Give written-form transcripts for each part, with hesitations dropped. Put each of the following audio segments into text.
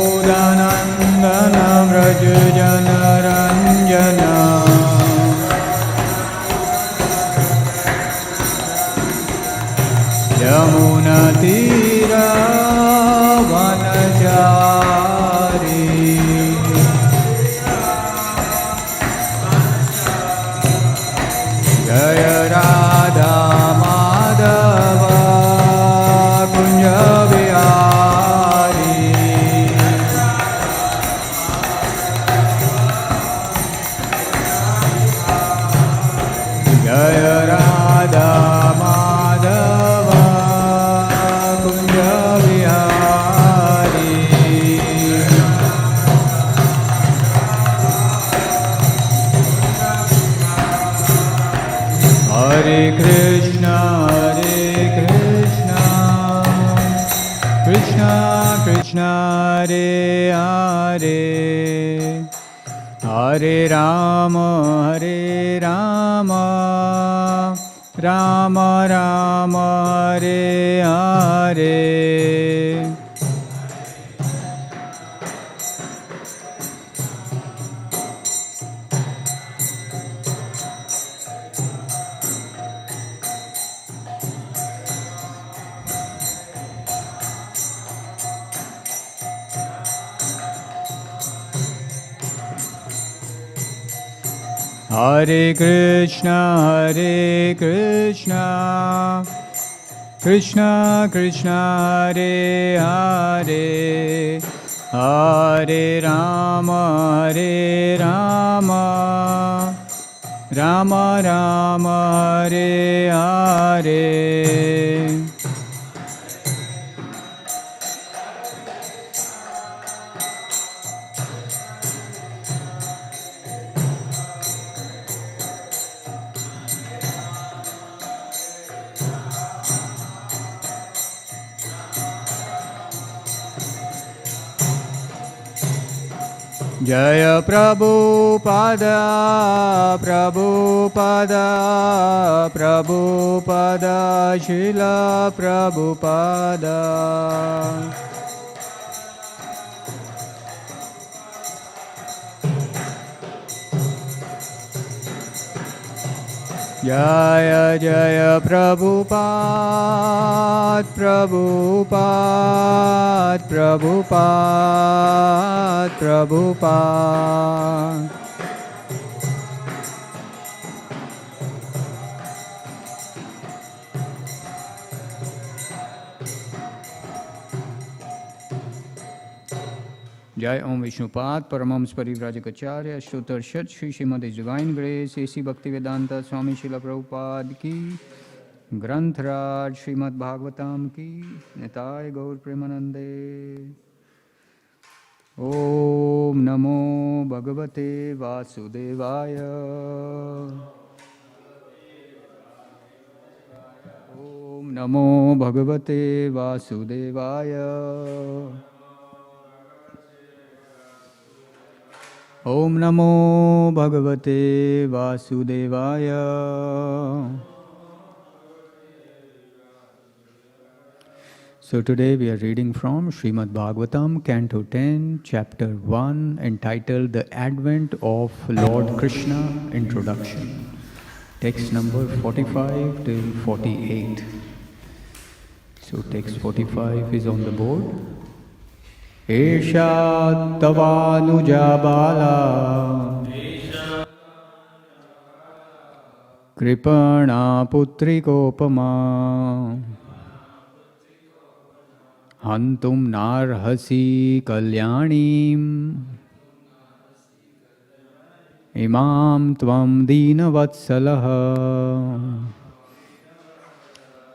Yashodanandan Vraj जनरञ्जन यमुनतीरवनचारी Jai Radha Madhav Kunj Vihari Jai Radha Madhav Kunj Vihari Hare Krishna Krishna Krishna Hare Hare Hare Ram Ram Ram Hare Hare Hare Krishna Krishna Krishna Hare Hare Hare Rama Rama Rama Hare Hare Jaya Prabhupada Srila Prabhupada Jaya Jaya Prabhupada Jai Om Vishnupad Paramams Parivrajak Shrutar Shat Shri Śrīmad Divine Grace A.C. Bhaktivedanta Swami Srila Prabhupada Ki Granth-raj Śrīmad Bhāgavatam Ki Nitai Gaur Premanande Om Namo Bhagavate Vasudevaya Om Namo Bhagavate Vasudevaya Om Namo Bhagavate Vasudevaya. So today we are reading from Śrīmad Bhāgavatam, Canto 10, Chapter 1, entitled The Advent of Lord Krishna, Introduction. Text number 45 till 48. So text 45 is on the board. Esha tavanuja bala Kripana putrikopama Hantum narhasi kalyanim Imam tvam dīnavatsalah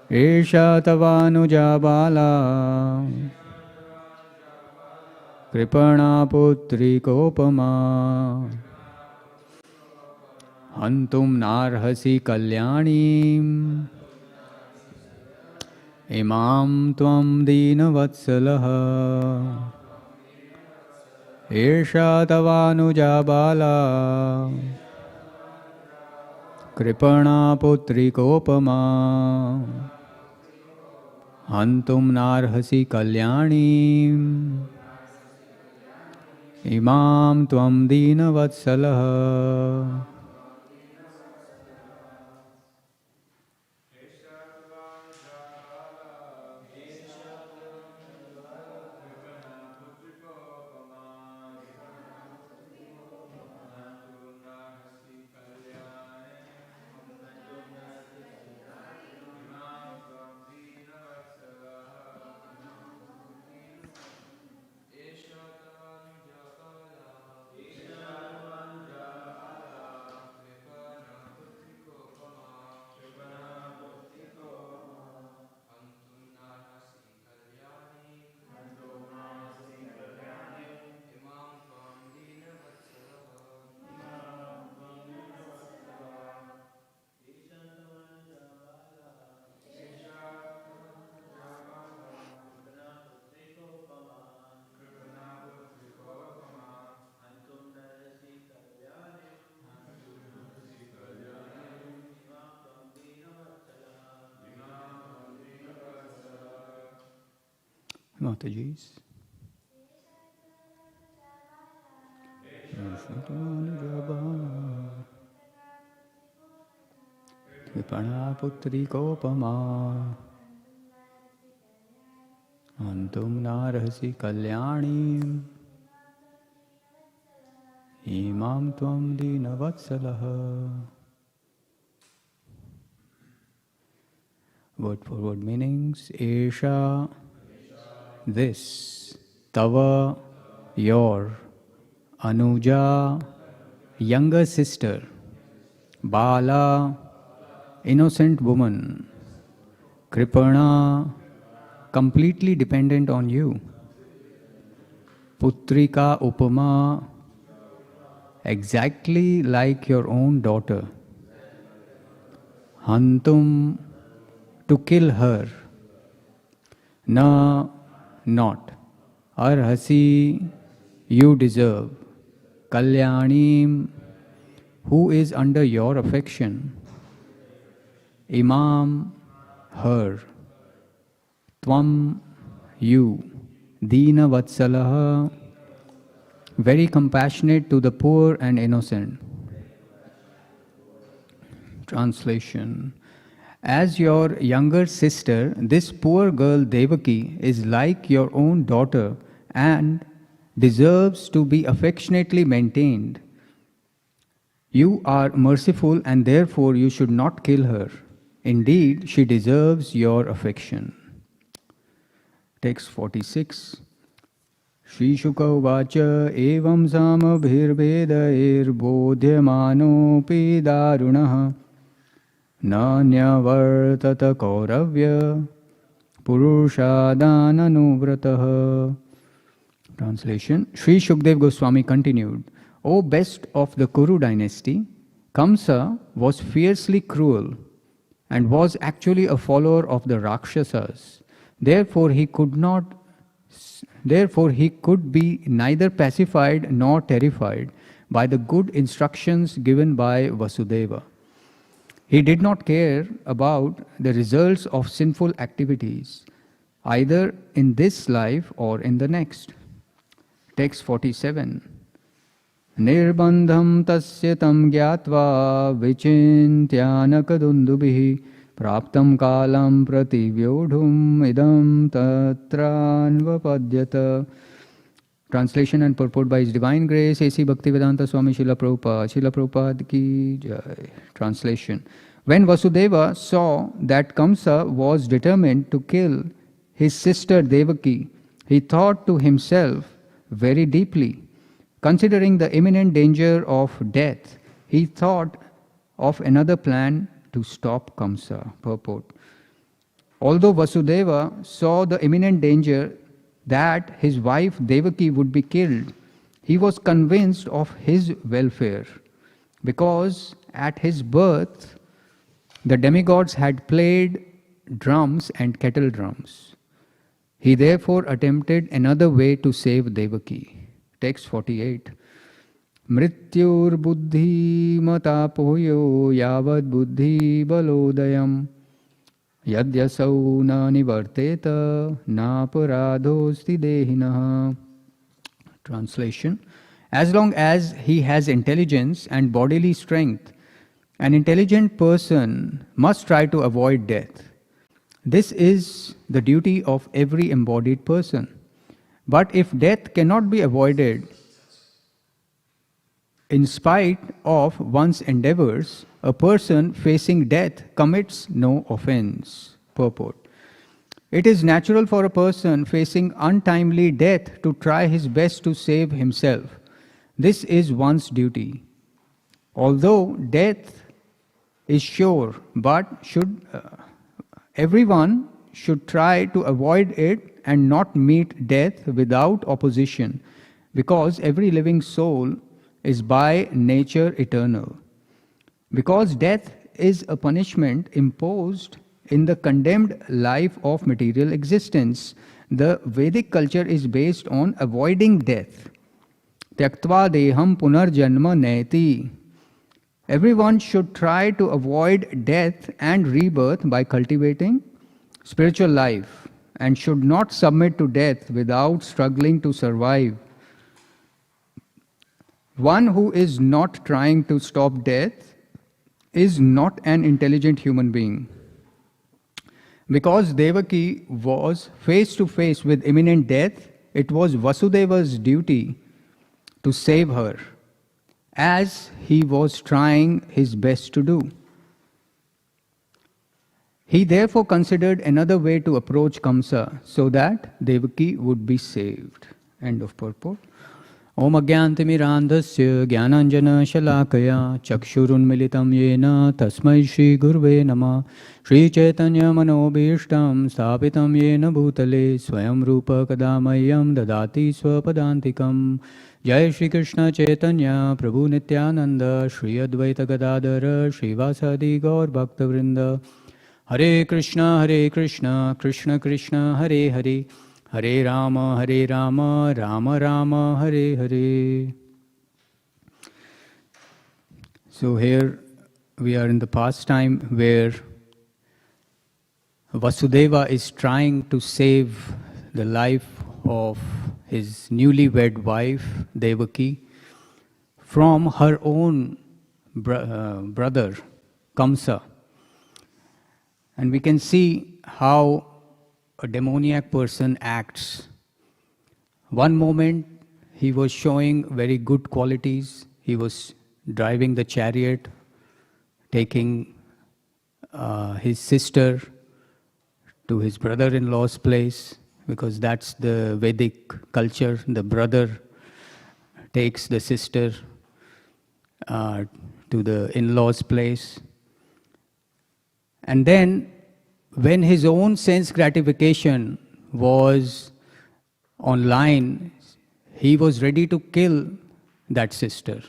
Esha tavanuja bala Kripana putrikopama Hantum narhasi kalyanim Imam tvam dīnavatsalah Esha tavanuja bala Kripana putrikopama Hantum narhasi kalyanim Imam tvam dīnavatsalah Mataji's. Kripana putrikopama Antum narhasi kalyanim Imam tvam dīnavatsalah. Word for word meanings. Esha, this, tava, your, anuja, younger sister, bala, innocent woman, kripana, completely dependent on you, putrika upama, exactly like your own daughter, hantum, to kill her, na, not, arhasi, you deserve, kalyanim, who is under your affection, imam, her, tvam, you, dīna vatsalah, very compassionate to the poor and innocent. Translation. As your younger sister, this poor girl Devaki is like your own daughter and deserves to be affectionately maintained. You are merciful and therefore you should not kill her. Indeed, she deserves your affection. Text 46. Shri Shuka Uvacha Evam Sama Bhirvedair Bodhyamanopi Darunaha Nanya Vartata Kauravya Purushadananuvratah. Translation. Sri Shukdev Goswami continued, O best of the Kuru dynasty, Kamsa was fiercely cruel and was actually a follower of the Rakshasas. Therefore he could be neither pacified nor terrified by the good instructions given by Vasudeva. He did not care about the results of sinful activities, either in this life or in the next. Text 47. Nirbandham tasya tam gyatva vichintyanakadundubihi praptam kalam prativyodhum idam tatranvapadyata. Translation and purport by His Divine Grace, A.C. Bhaktivedanta Swami Srila Prabhupada. Srila Prabhupada ki jai. Translation. When Vasudeva saw that Kamsa was determined to kill his sister Devaki, he thought to himself very deeply. Considering the imminent danger of death, he thought of another plan to stop Kamsa. Purport. Although Vasudeva saw the imminent danger that his wife Devaki would be killed, he was convinced of his welfare, because at his birth the demigods had played drums and kettle drums. He therefore attempted another way to save Devaki. Text 48. Mrityur buddhi matapoyo yavad buddhi balodayam yadyasau na nivarteta naparadhosti dehinaha. Translation. As long as he has intelligence and bodily strength, an intelligent person must try to avoid death. This is the duty of every embodied person. But if death cannot be avoided, in spite of one's endeavors, a person facing death commits no offense. Purport. It is natural for a person facing untimely death to try his best to save himself. This is one's duty. Although death is sure, but everyone should try to avoid it and not meet death without opposition, because every living soul is by nature eternal. Because death is a punishment imposed in the condemned life of material existence, the Vedic culture is based on avoiding death. Tyaktva deham punarjanma neti. Everyone should try to avoid death and rebirth by cultivating spiritual life, and should not submit to death without struggling to survive. One who is not trying to stop death is not an intelligent human being. Because Devaki was face to face with imminent death, it was Vasudeva's duty to save her, as he was trying his best to do. He therefore considered another way to approach Kamsa so that Devaki would be saved. End of purport. Om Agyantimirandasya Gyananjana Shalakaya Chakshurunmilitam Yena Tasmai Shri Gurve Nama Shri Chaitanya Manobhishtam Sthapitam Yena Bhutale Swayam Rupa Kadamayam Dadati Swapadantikam. Jai Shri Krishna Chaitanya Prabhu Nityananda Shri Advaita Gadadhara Shri Vasadi Gaur Bhaktavrinda. Hare Krishna, Krishna Krishna, Hare Hare, Hare Rama, Rama Rama, Hare Hare. So here we are in the pastime where Vasudeva is trying to save the life of his newlywed wife, Devaki, from her own brother, Kamsa. And we can see how a demoniac person acts. One moment he was showing very good qualities. He was driving the chariot, taking his sister to his brother-in-law's place, because that's the Vedic culture. The brother takes the sister to the in-law's place. And then, when his own sense gratification was online, he was ready to kill that sister.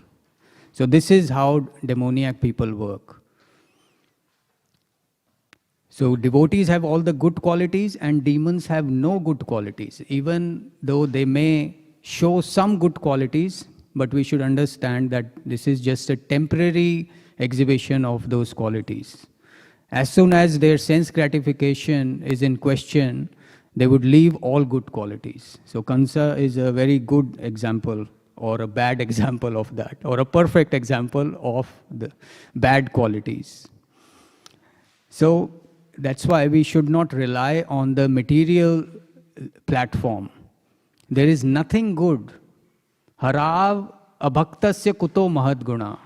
So this is how demoniac people work. So devotees have all the good qualities and demons have no good qualities, even though they may show some good qualities, but we should understand that this is just a temporary exhibition of those qualities. As soon as their sense gratification is in question, they would leave all good qualities. So Kamsa is a very good example, or a bad example of that, or a perfect example of the bad qualities. So that's why we should not rely on the material platform. There is nothing good. Harav abhaktasya kuto mahadguna.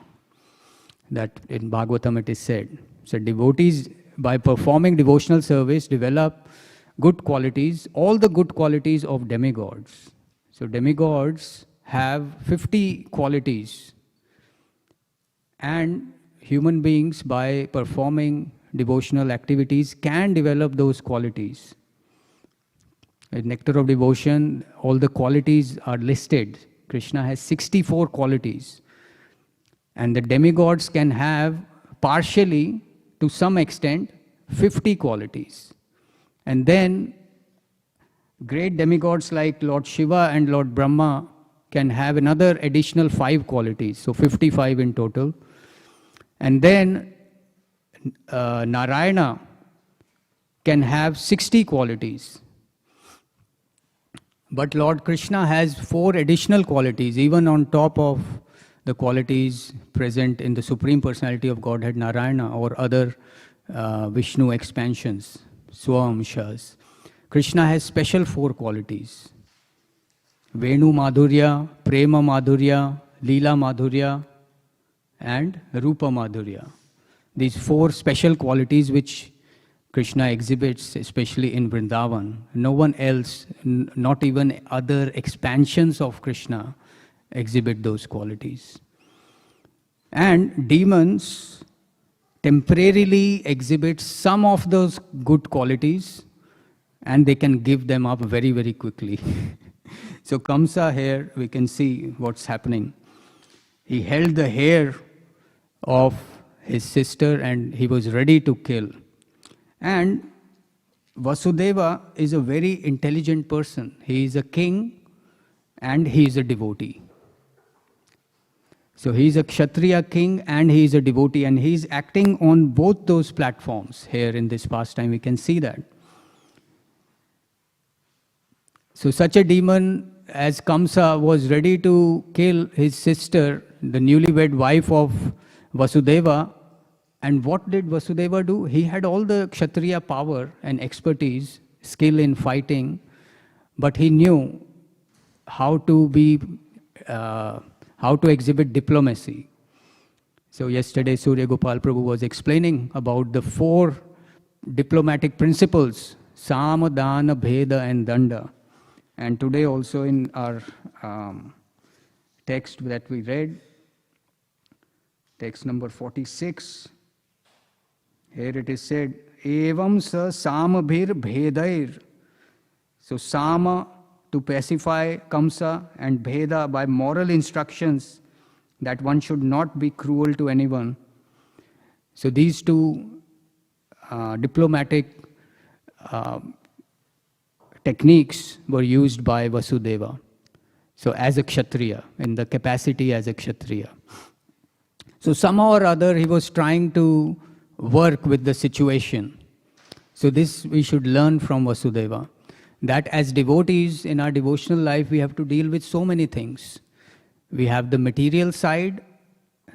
That in Bhagavatam it is said. So devotees, by performing devotional service, develop good qualities, all the good qualities of demigods. So demigods have 50 qualities. And human beings, by performing devotional activities, can develop those qualities. In Nectar of Devotion, all the qualities are listed. Krishna has 64 qualities. And the demigods can have partially, to some extent, 50 qualities. And then great demigods like Lord Shiva and Lord Brahma can have another additional 5 qualities, so 55 in total. And then Narayana can have 60 qualities. But Lord Krishna has 4 additional qualities, even on top of the qualities present in the Supreme Personality of Godhead Narayana or other Vishnu expansions, Swamshas. Krishna has special 4 qualities. Venu Madhurya, Prema Madhurya, Leela Madhurya, and Rupa Madhurya. These 4 special qualities which Krishna exhibits, especially in Vrindavan. No one else, not even other expansions of Krishna, exhibit those qualities. And demons temporarily exhibit some of those good qualities, and they can give them up very, very quickly. So Kamsa here, we can see what's happening. He held the hair of his sister and he was ready to kill. And Vasudeva is a very intelligent person. He is a king and he is a devotee. So he is a Kshatriya king and he is a devotee, and he is acting on both those platforms. Here in this pastime we can see that. So such a demon as Kamsa was ready to kill his sister, the newlywed wife of Vasudeva. And what did Vasudeva do? He had all the Kshatriya power and expertise, skill in fighting, but he knew how to exhibit diplomacy. So yesterday Surya Gopal Prabhu was explaining about the 4 diplomatic principles, Sama, Dana, Bheda and Danda. And today also in our text that we read, text number 46, here it is said, Evam sa samabhir bhedair. So Sama, to pacify Kamsa, and Bheda, by moral instructions that one should not be cruel to anyone. So these 2 diplomatic techniques were used by Vasudeva. So as a Kshatriya, in the capacity as a Kshatriya. So somehow or other he was trying to work with the situation. So this we should learn from Vasudeva. That as devotees in our devotional life, we have to deal with so many things. We have the material side,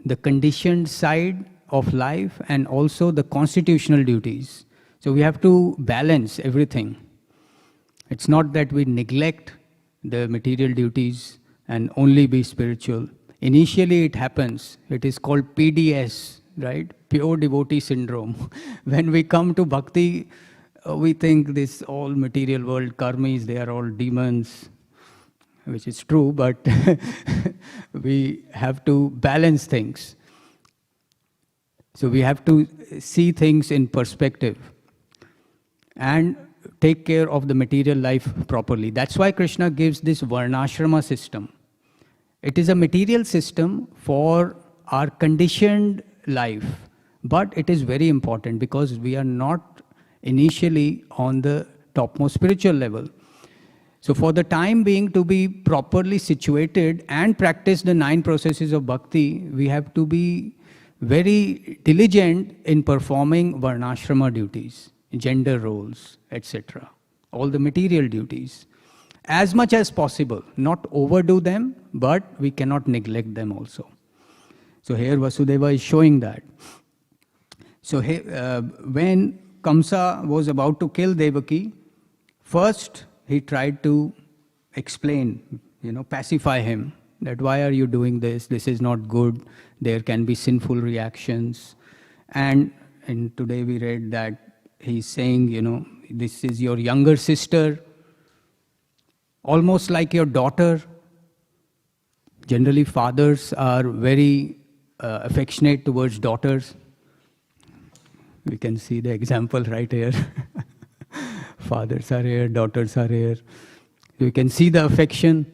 the conditioned side of life, and also the constitutional duties. So we have to balance everything. It's not that we neglect the material duties and only be spiritual. Initially it happens. It is called PDS, right? Pure devotee syndrome. When we come to bhakti, we think this all material world karmis, they are all demons, which is true, but we have to balance things. So we have to see things in perspective and take care of the material life properly. That's why Krishna gives this varnashrama system. It is a material system for our conditioned life, but it is very important because we are not initially on the topmost spiritual level. So for the time being, to be properly situated and practice the 9 processes of bhakti, we have to be very diligent in performing varnashrama duties, gender roles, etc. All the material duties. As much as possible, not overdo them, but we cannot neglect them also. So here Vasudeva is showing that. So when Kamsa was about to kill Devaki, first he tried to explain, pacify him that why are you doing this? This is not good. There can be sinful reactions. And today we read that he's saying, this is your younger sister, almost like your daughter. Generally, fathers are very affectionate towards daughters. We can see the example right here. Fathers are here, daughters are here. You can see the affection.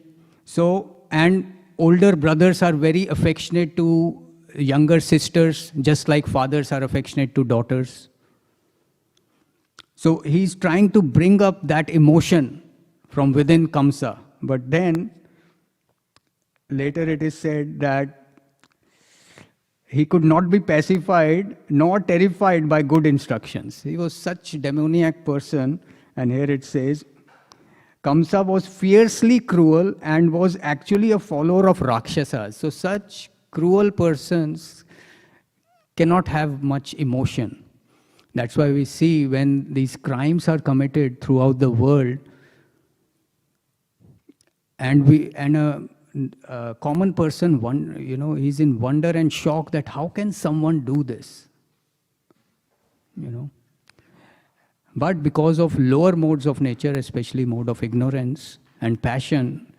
So, and older brothers are very affectionate to younger sisters, just like fathers are affectionate to daughters. So he's trying to bring up that emotion from within Kamsa. But then, later it is said that he could not be pacified nor terrified by good instructions. He was such a demoniac person. And here it says, Kamsa was fiercely cruel and was actually a follower of Rakshasas. So such cruel persons cannot have much emotion. That's why we see when these crimes are committed throughout the world, and a common person, he's in wonder and shock that how can someone do this? But because of lower modes of nature, especially mode of ignorance and passion,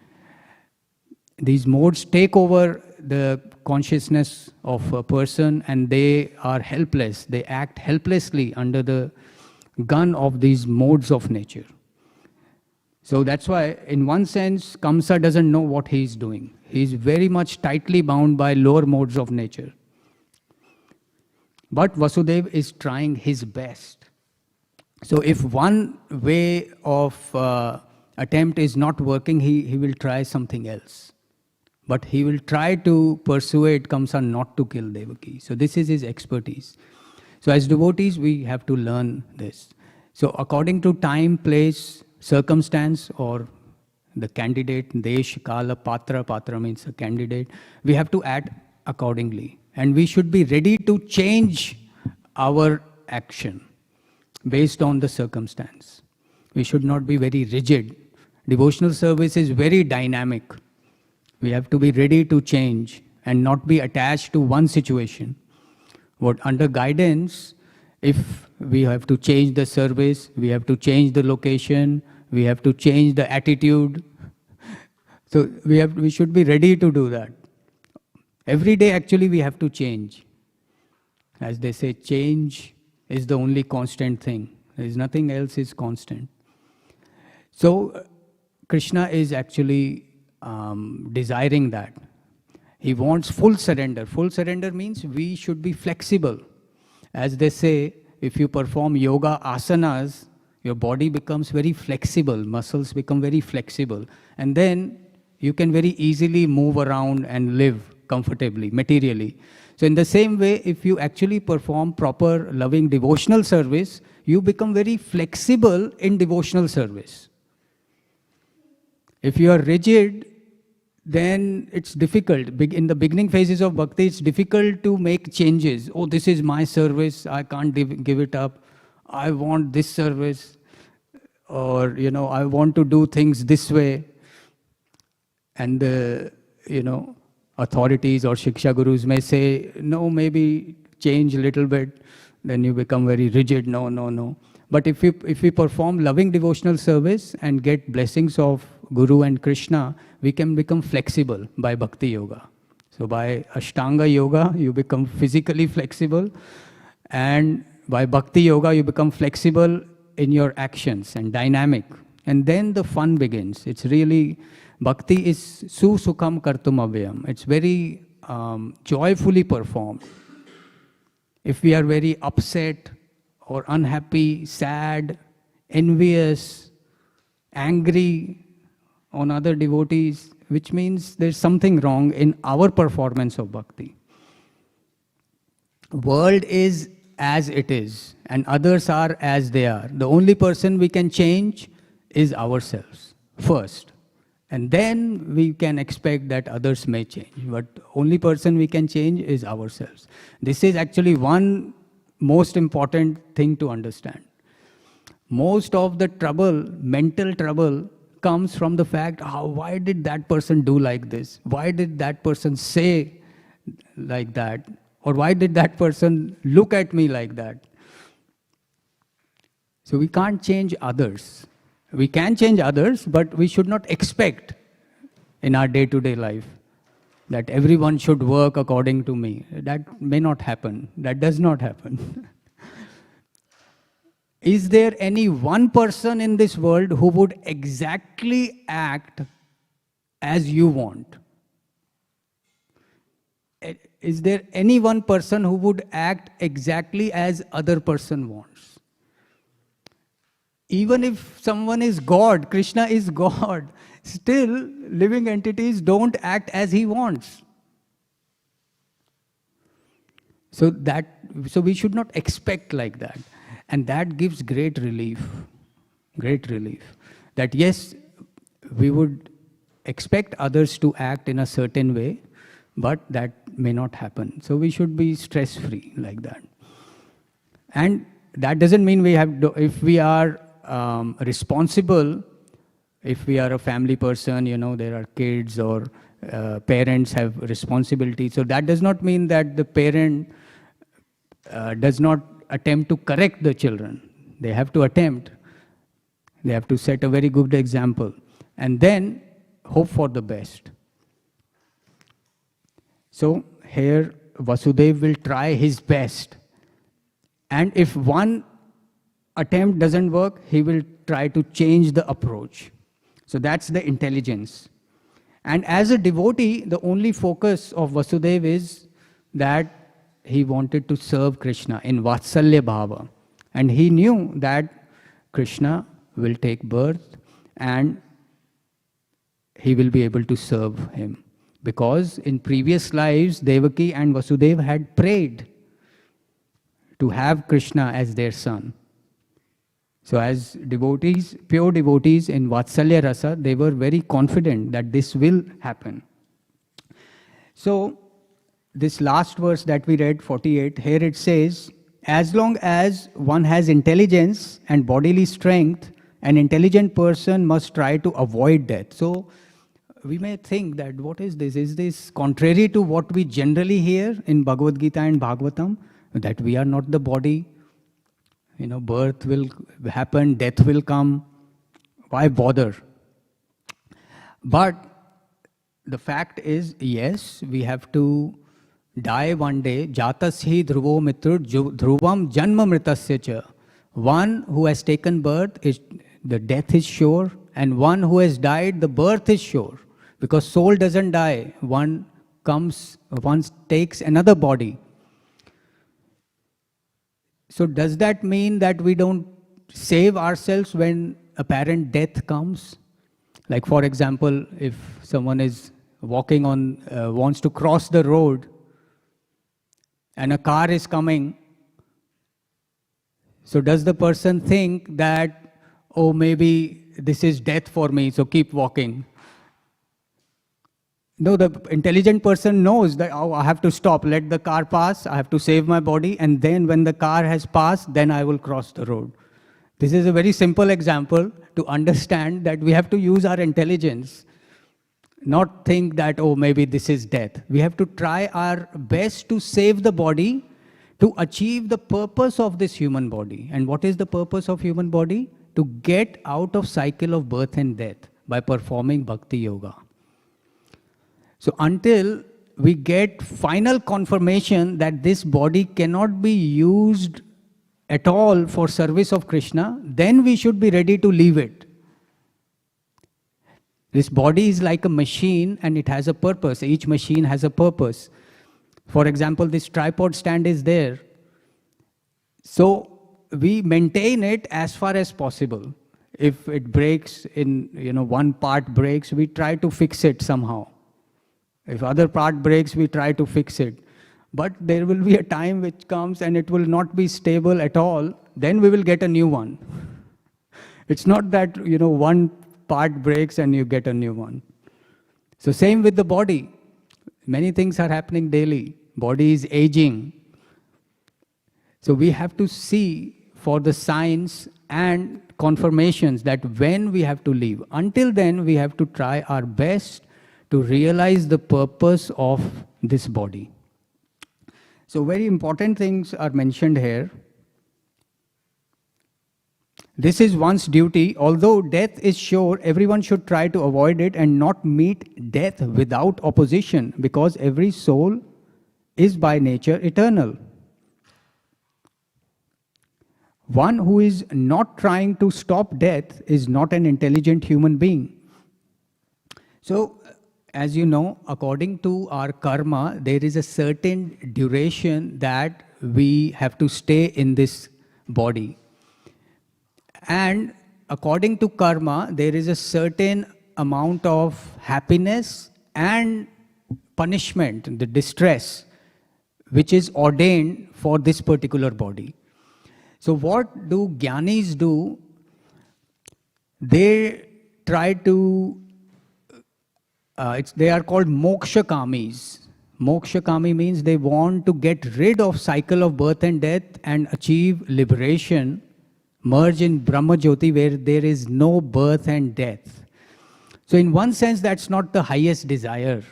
these modes take over the consciousness of a person and they are helpless. They act helplessly under the gun of these modes of nature. So that's why, in one sense, Kamsa doesn't know what he's doing. He's very much tightly bound by lower modes of nature. But Vasudeva is trying his best. So if one way of attempt is not working, he will try something else. But he will try to persuade Kamsa not to kill Devaki. So this is his expertise. So as devotees, we have to learn this. So according to time, place, circumstance, or the candidate, Desh, Kala, Patra, Patra means a candidate, we have to act accordingly. And we should be ready to change our action based on the circumstance. We should not be very rigid. Devotional service is very dynamic. We have to be ready to change and not be attached to one situation. What under guidance, if we have to change the service, we have to change the location, we have to change the attitude. So we should be ready to do that. Every day actually we have to change. As they say, change is the only constant thing. There is nothing else is constant. So Krishna is actually desiring that. He wants full surrender. Full surrender means we should be flexible. As they say, if you perform yoga asanas, your body becomes very flexible, muscles become very flexible. And then you can very easily move around and live comfortably, materially. So in the same way, if you actually perform proper, loving, devotional service, you become very flexible in devotional service. If you are rigid, then it's difficult. In the beginning phases of bhakti, it's difficult to make changes. Oh, this is my service, I can't give it up. I want this service, or I want to do things this way. And authorities or Shiksha Gurus may say, no, maybe change a little bit, then you become very rigid, no. But if we perform loving devotional service and get blessings of Guru and Krishna, we can become flexible by Bhakti Yoga. So by Ashtanga Yoga, you become physically flexible, and by Bhakti Yoga, you become flexible in your actions and dynamic. And then the fun begins. It's really, Bhakti is sukham kartum avyam. It's very joyfully performed. If we are very upset or unhappy, sad, envious, angry on other devotees, which means there's something wrong in our performance of bhakti. World is as it is, and others are as they are. The only person we can change is ourselves first. And then we can expect that others may change. But only person we can change is ourselves. This is actually one most important thing to understand. Most of the trouble, mental trouble, comes from the fact, why did that person do like this? Why did that person say like that? Or why did that person look at me like that? So we can't change others. We can change others, but we should not expect in our day-to-day life that everyone should work according to me. That may not happen. That does not happen. Is there any one person in this world who would exactly act as you want? Is there any one person who would act exactly as other person wants? Even if someone is God, Krishna is God, still living entities don't act as he wants. So we should not expect like that. And that gives great relief. Great relief. That yes, we would expect others to act in a certain way, but that may not happen. So we should be stress-free like that. And that doesn't mean we have, if we are responsible, if we are a family person, you know, there are kids or parents have responsibility. So that does not mean that the parent does not attempt to correct the children. They have to attempt. They have to set a very good example. And then hope for the best. So here Vasudeva will try his best. And if one attempt doesn't work, he will try to change the approach. So that's the intelligence. And as a devotee, the only focus of Vasudeva is that he wanted to serve Krishna in Vatsalya Bhava. And he knew that Krishna will take birth and he will be able to serve him. Because in previous lives, Devaki and Vasudeva had prayed to have Krishna as their son. So as devotees, pure devotees in Vatsalya Rasa, they were very confident that this will happen. So this last verse that we read, 48, here it says, as long as one has intelligence and bodily strength, an intelligent person must try to avoid death. So we may think that what is this? Is this contrary to what we generally hear in Bhagavad Gita and Bhagavatam? That we are not the body. You know, birth will happen, death will come. Why bother? But the fact is, yes, we have to die one day. Jatashi dhruvo mitrur dhruvam janma mritasya cha. One who has taken birth, the death is sure. And one who has died, the birth is sure. Because soul doesn't die. One takes another body. So does that mean that we don't save ourselves when apparent death comes? Like for example, if someone is walking on, wants to cross the road and a car is coming, so does the person think that, oh, maybe this is death for me, so keep walking? No, the intelligent person knows that, oh, I have to stop, let the car pass, I have to save my body, and then when the car has passed, then I will cross the road. This is a very simple example to understand that we have to use our intelligence, not think that, oh, maybe this is death. We have to try our best to save the body, to achieve the purpose of this human body. And what is the purpose of human body? To get out of cycle of birth and death by performing bhakti yoga. So until we get final confirmation that this body cannot be used at all for service of Krishna, then we should be ready to leave it. This body is like a machine and it has a purpose. Each machine has a purpose. For example, this tripod stand is there. So we maintain it as far as possible. If it breaks in, one part breaks, we try to fix it somehow. If other part breaks, we try to fix it. But there will be a time which comes and it will not be stable at all. Then we will get a new one. It's not that, one part breaks and you get a new one. So same with the body. Many things are happening daily. Body is aging. So we have to see for the signs and confirmations that when we have to leave. Until then, we have to try our best to realize the purpose of this body. So very important things are mentioned here. This is one's duty. Although death is sure, everyone should try to avoid it and not meet death without opposition, because every soul is by nature eternal. One who is not trying to stop death is not an intelligent human being. So, as you know, according to our karma, there is a certain duration that we have to stay in this body. And according to karma, there is a certain amount of happiness and punishment, the distress, which is ordained for this particular body. So what do Jnanis do? They try to, they are called mokshakamis. Mokshakami means they want to get rid of cycle of birth and death and achieve liberation, merge in Brahma Jyoti where there is no birth and death. So in one sense, that's not the highest desire,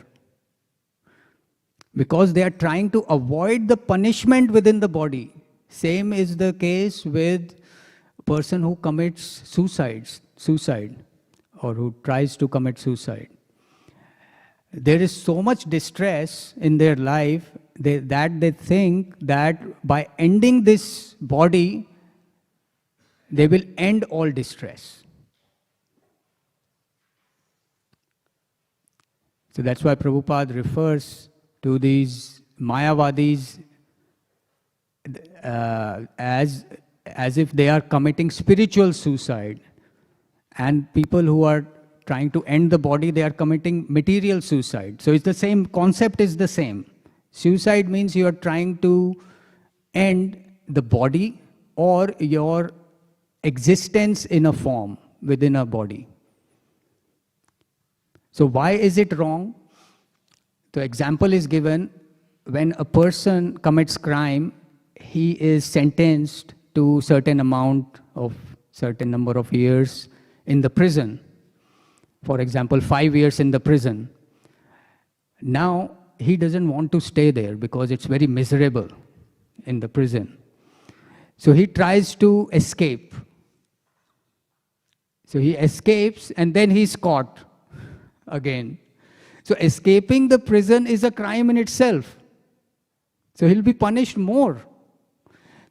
because they are trying to avoid the punishment within the body. Same is the case with a person who commits suicide, or who tries to commit suicide. There is so much distress in their life that they think that by ending this body, they will end all distress. So that's why Prabhupada refers to these Mayavadis as if they are committing spiritual suicide, and people who are trying to end the body, they are committing material suicide. So it's the same concept, is the same. Suicide means you are trying to end the body or your existence in a form within a body. So why is it wrong? The example is given when a person commits crime. He is sentenced to certain number of years in the prison. For example, 5 years in the prison. Now, he doesn't want to stay there because it's very miserable in the prison. So he tries to escape. So he escapes and then he's caught again. So escaping the prison is a crime in itself. So he'll be punished more.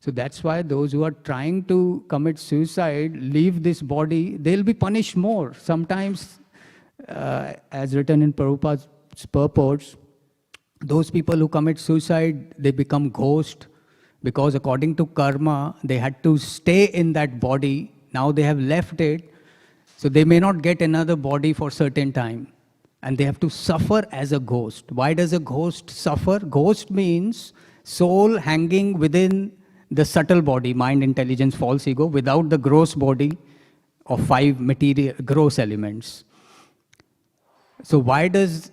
So that's why those who are trying to commit suicide, leave this body, they'll be punished more. Sometimes, as written in Prabhupada's purports, those people who commit suicide, they become ghosts, because according to karma, they had to stay in that body. Now they have left it, so they may not get another body for certain time. And they have to suffer as a ghost. Why does a ghost suffer? Ghost means soul hanging within the subtle body, mind, intelligence, false ego, without the gross body of 5 material gross elements. So why does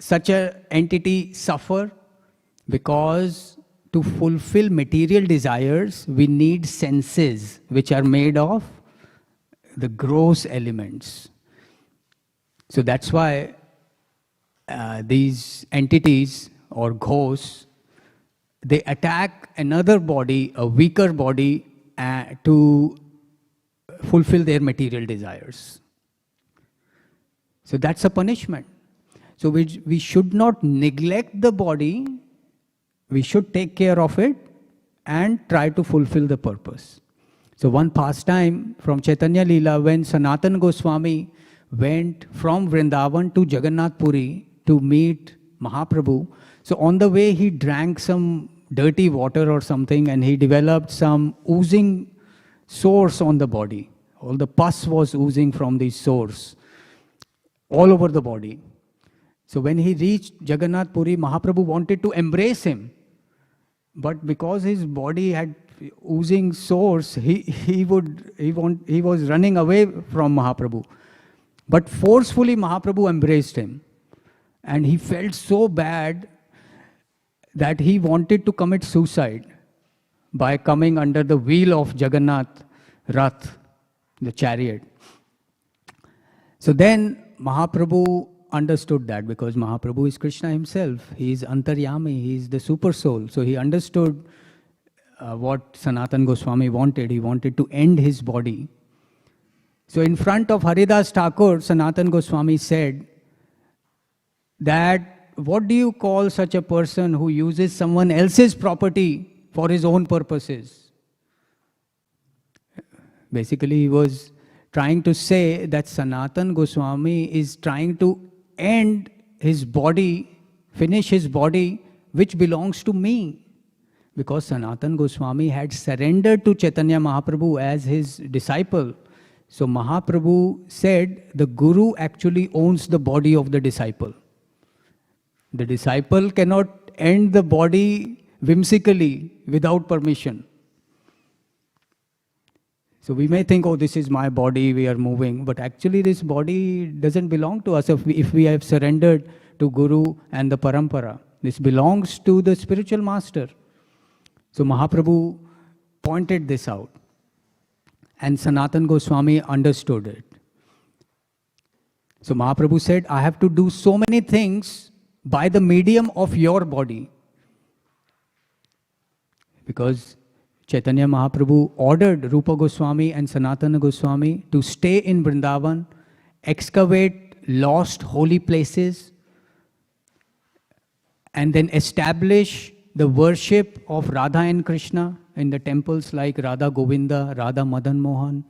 such an entity suffer? Because to fulfill material desires, we need senses, which are made of the gross elements. So that's why these entities or ghosts, they attack another body, a weaker body, to fulfill their material desires. So that's a punishment. So we should not neglect the body, we should take care of it and try to fulfill the purpose. So one pastime from Chaitanya Leela, when Sanatana Goswami went from Vrindavan to Jagannath Puri to meet Mahaprabhu, so on the way he drank some dirty water or something and he developed some oozing sores on the body. All the pus was oozing from these sores all over the body. So when he reached Jagannath Puri, Mahaprabhu wanted to embrace him. But because his body had oozing sores, he was running away from Mahaprabhu. But forcefully Mahaprabhu embraced him. And he felt so bad that he wanted to commit suicide by coming under the wheel of Jagannath Rath. the chariot. So then Mahaprabhu understood that, because Mahaprabhu is Krishna himself. He is Antaryami, he is the super soul. So he understood what Sanatana Goswami wanted. He wanted to end his body. So in front of Haridas Thakur, Sanatana Goswami said that, what do you call such a person who uses someone else's property for his own purposes? Basically, he was trying to say that Sanatana Goswami is trying to end his body, finish his body, which belongs to me. Because Sanatana Goswami had surrendered to Chaitanya Mahaprabhu as his disciple. So Mahaprabhu said the Guru actually owns the body of the disciple. The disciple cannot end the body whimsically without permission. So we may think, oh, this is my body, we are moving. But actually this body doesn't belong to us if we have surrendered to Guru and the Parampara. This belongs to the spiritual master. So Mahaprabhu pointed this out. And Sanatana Goswami understood it. So Mahaprabhu said, I have to do so many things by the medium of your body. Because Chaitanya Mahaprabhu ordered Rupa Goswami and Sanatana Goswami to stay in Vrindavan, excavate lost holy places, and then establish the worship of Radha and Krishna in the temples like Radha Govinda, Radha Madan Mohan,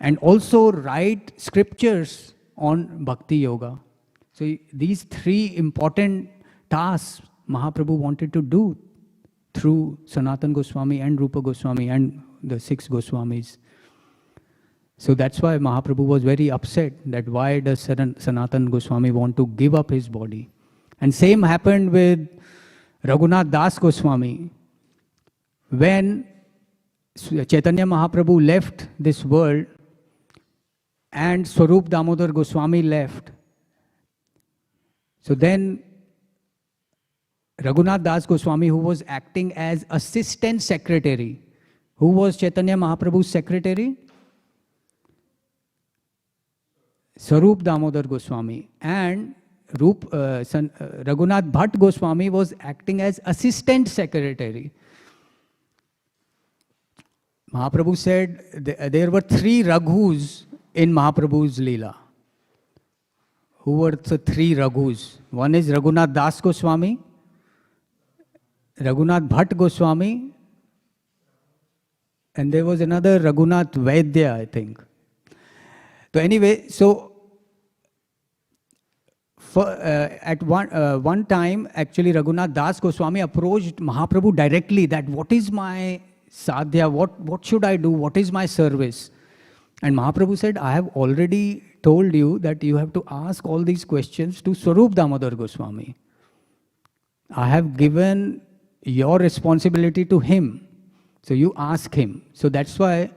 and also write scriptures on Bhakti Yoga. So these three important tasks Mahaprabhu wanted to do through Sanatana Goswami and Rupa Goswami and the 6 Goswamis. So that's why Mahaprabhu was very upset that why does Sanatana Goswami want to give up his body. And same happened with Raghunath Das Goswami. When Chaitanya Mahaprabhu left this world and Swarup Damodar Goswami left, so then Raghunath Das Goswami, who was acting as assistant secretary, who was Chaitanya Mahaprabhu's secretary? Swarup Damodar Goswami. And Raghunath Bhatt Goswami was acting as assistant secretary. Mahaprabhu said there were 3 Raghus in Mahaprabhu's Leela. Who were the 3 Raghus? One is Raghunath Das Goswami, Raghunath Bhatt Goswami, and there was another Raghunath Vaidya, I think. So anyway, so at one time, actually Raghunath Das Goswami approached Mahaprabhu directly that what is my sadhya, what should I do, what is my service? And Mahaprabhu said, I have already told you that you have to ask all these questions to Swarup Damodar Goswami. I have given your responsibility to him. So you ask him. So that's why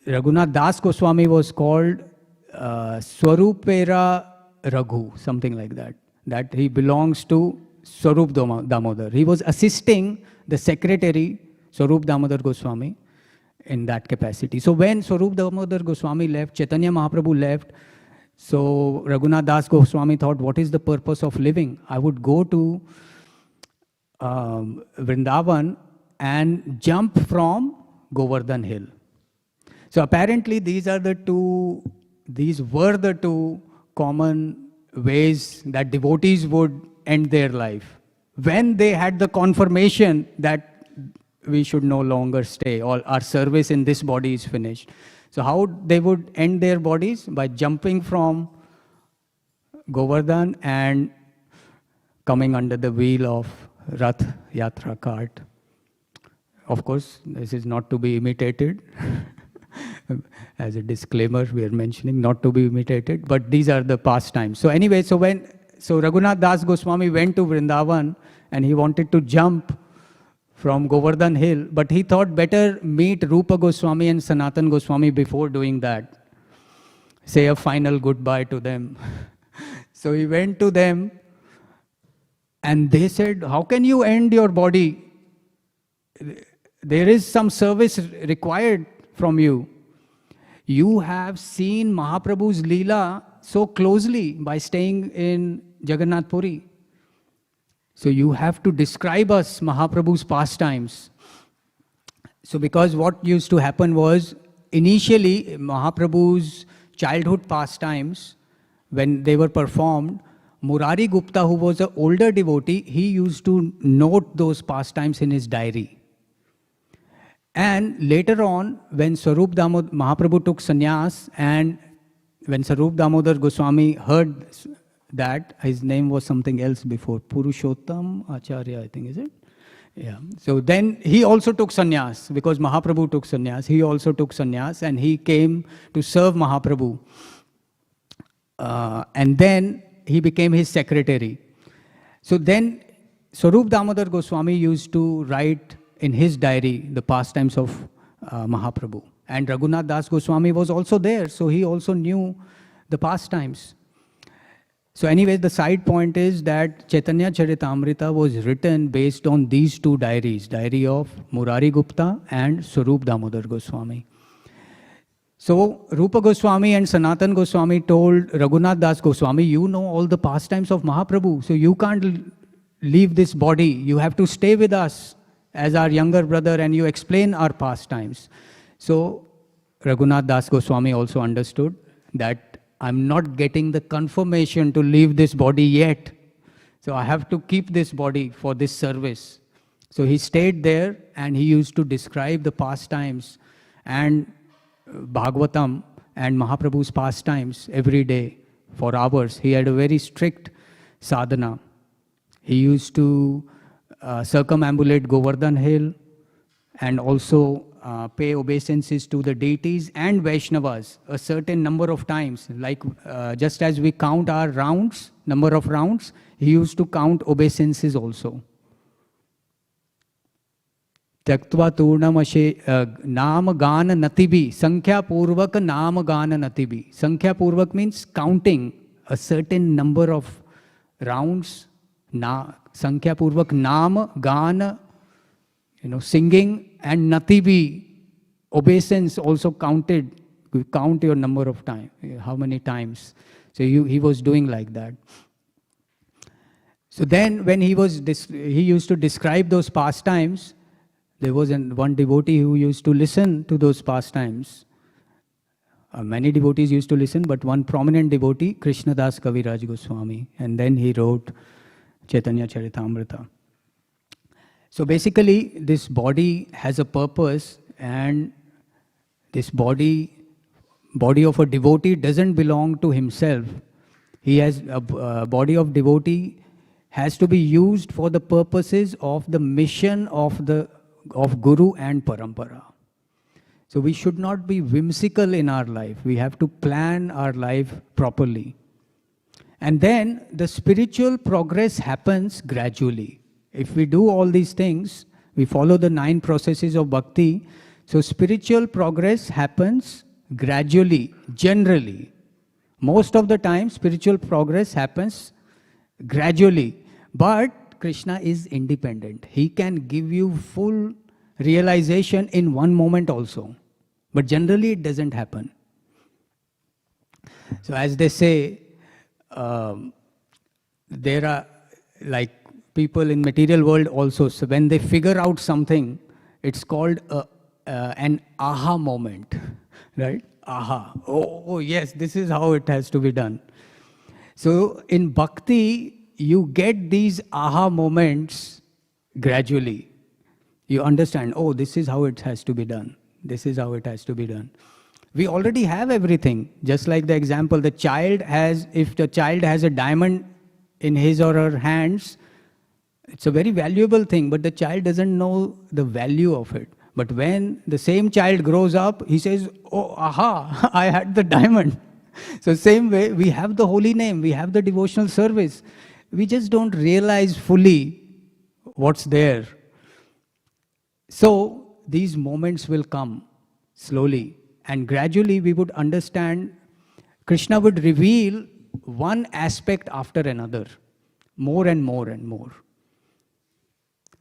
Raghunath Das Goswami was called Swarupera Raghu, something like that. That he belongs to Swarup Damodar. He was assisting the secretary, Swarup Damodar Goswami, in that capacity. So when Swarup Damodar Goswami left, Chaitanya Mahaprabhu left, so Raghunath Das Goswami thought, what is the purpose of living? I would go to Vrindavan and jump from Govardhan Hill. So apparently these were the two common ways that devotees would end their life. When they had the confirmation that we should no longer stay, or our service in this body is finished. So how they would end their bodies? By jumping from Govardhan and coming under the wheel of Rath Yatra cart. Of course, this is not to be imitated. As a disclaimer, we are mentioning not to be imitated, but these are the pastimes. So anyway, so Raghunath Das Goswami went to Vrindavan and he wanted to jump from Govardhan Hill, but he thought better meet Rupa Goswami and Sanatana Goswami before doing that. Say a final goodbye to them. So he went to them and they said, how can you end your body? There is some service required from you. You have seen Mahaprabhu's Leela so closely by staying in Jagannath Puri. So you have to describe us Mahaprabhu's pastimes. So because what used to happen was, initially Mahaprabhu's childhood pastimes, when they were performed, Murari Gupta, who was an older devotee, he used to note those pastimes in his diary. And later on, when Mahaprabhu took sannyas, and when Sarup Damodar Goswami heard that, his name was something else before, Founder-Acharya, I think, is it? Yeah. So then he also took sannyas, because Mahaprabhu took sannyas. He also took sannyas, and he came to serve Mahaprabhu. And then he became his secretary. So then Sarup Damodar Goswami used to write in his diary the pastimes of Mahaprabhu. And Raghunath Das Goswami was also there, so he also knew the pastimes. So anyway, the side point is that Chaitanya Charitamrita was written based on these two diaries, diary of Murari Gupta and Sarup Damodar Goswami. So Rupa Goswami and Sanatan Goswami told Raghunath Das Goswami, you know all the pastimes of Mahaprabhu, so you can't leave this body. You have to stay with us as our younger brother, and you explain our pastimes. So Raghunath Das Goswami also understood that I'm not getting the confirmation to leave this body yet. So I have to keep this body for this service. So he stayed there, and he used to describe the pastimes and Bhagavatam and Mahaprabhu's pastimes every day for hours. He had a very strict sadhana. He used to circumambulate Govardhan Hill, and also pay obeisances to the deities and Vaishnavas a certain number of times. Like just as we count our rounds, number of rounds, he used to count obeisances also. Tyaktva turnamashe naam gana natibi, sankhya purvak naam gana natibi. Sankhya purvak means counting a certain number of rounds. Sankhya purvak naam gana, singing, and natibi, obeisance also counted. You count your number of times, how many times. So he was doing like that. So then when he used to describe those pastimes, there was one devotee who used to listen to those pastimes. Many devotees used to listen, but one prominent devotee, Krishnadas Kaviraj Goswami, and then he wrote Chaitanya Charitamrita. So basically, this body has a purpose, and this body of a devotee doesn't belong to himself. He has a body of devotee has to be used for the purposes of the mission of Guru and Parampara. So we should not be whimsical in our life. We have to plan our life properly. And then the spiritual progress happens gradually. If we do all these things, we follow the 9 processes of bhakti, so spiritual progress happens gradually, generally. Most of the time, spiritual progress happens gradually. But Krishna is independent. He can give you full realization in one moment also. But generally, it doesn't happen. So as they say, there are like people in material world also, so when they figure out something, it's called an aha moment, right? Aha, oh yes, this is how it has to be done. So in bhakti, you get these aha moments gradually. You understand, oh, this is how it has to be done. This is how it has to be done. We already have everything. Just like the example, if the child has a diamond in his or her hands, it's a very valuable thing, but the child doesn't know the value of it. But when the same child grows up, he says, oh, aha, I had the diamond. So same way, we have the holy name, we have the devotional service. We just don't realize fully what's there. So these moments will come slowly, and gradually we would understand. Krishna would reveal one aspect after another, more and more and more.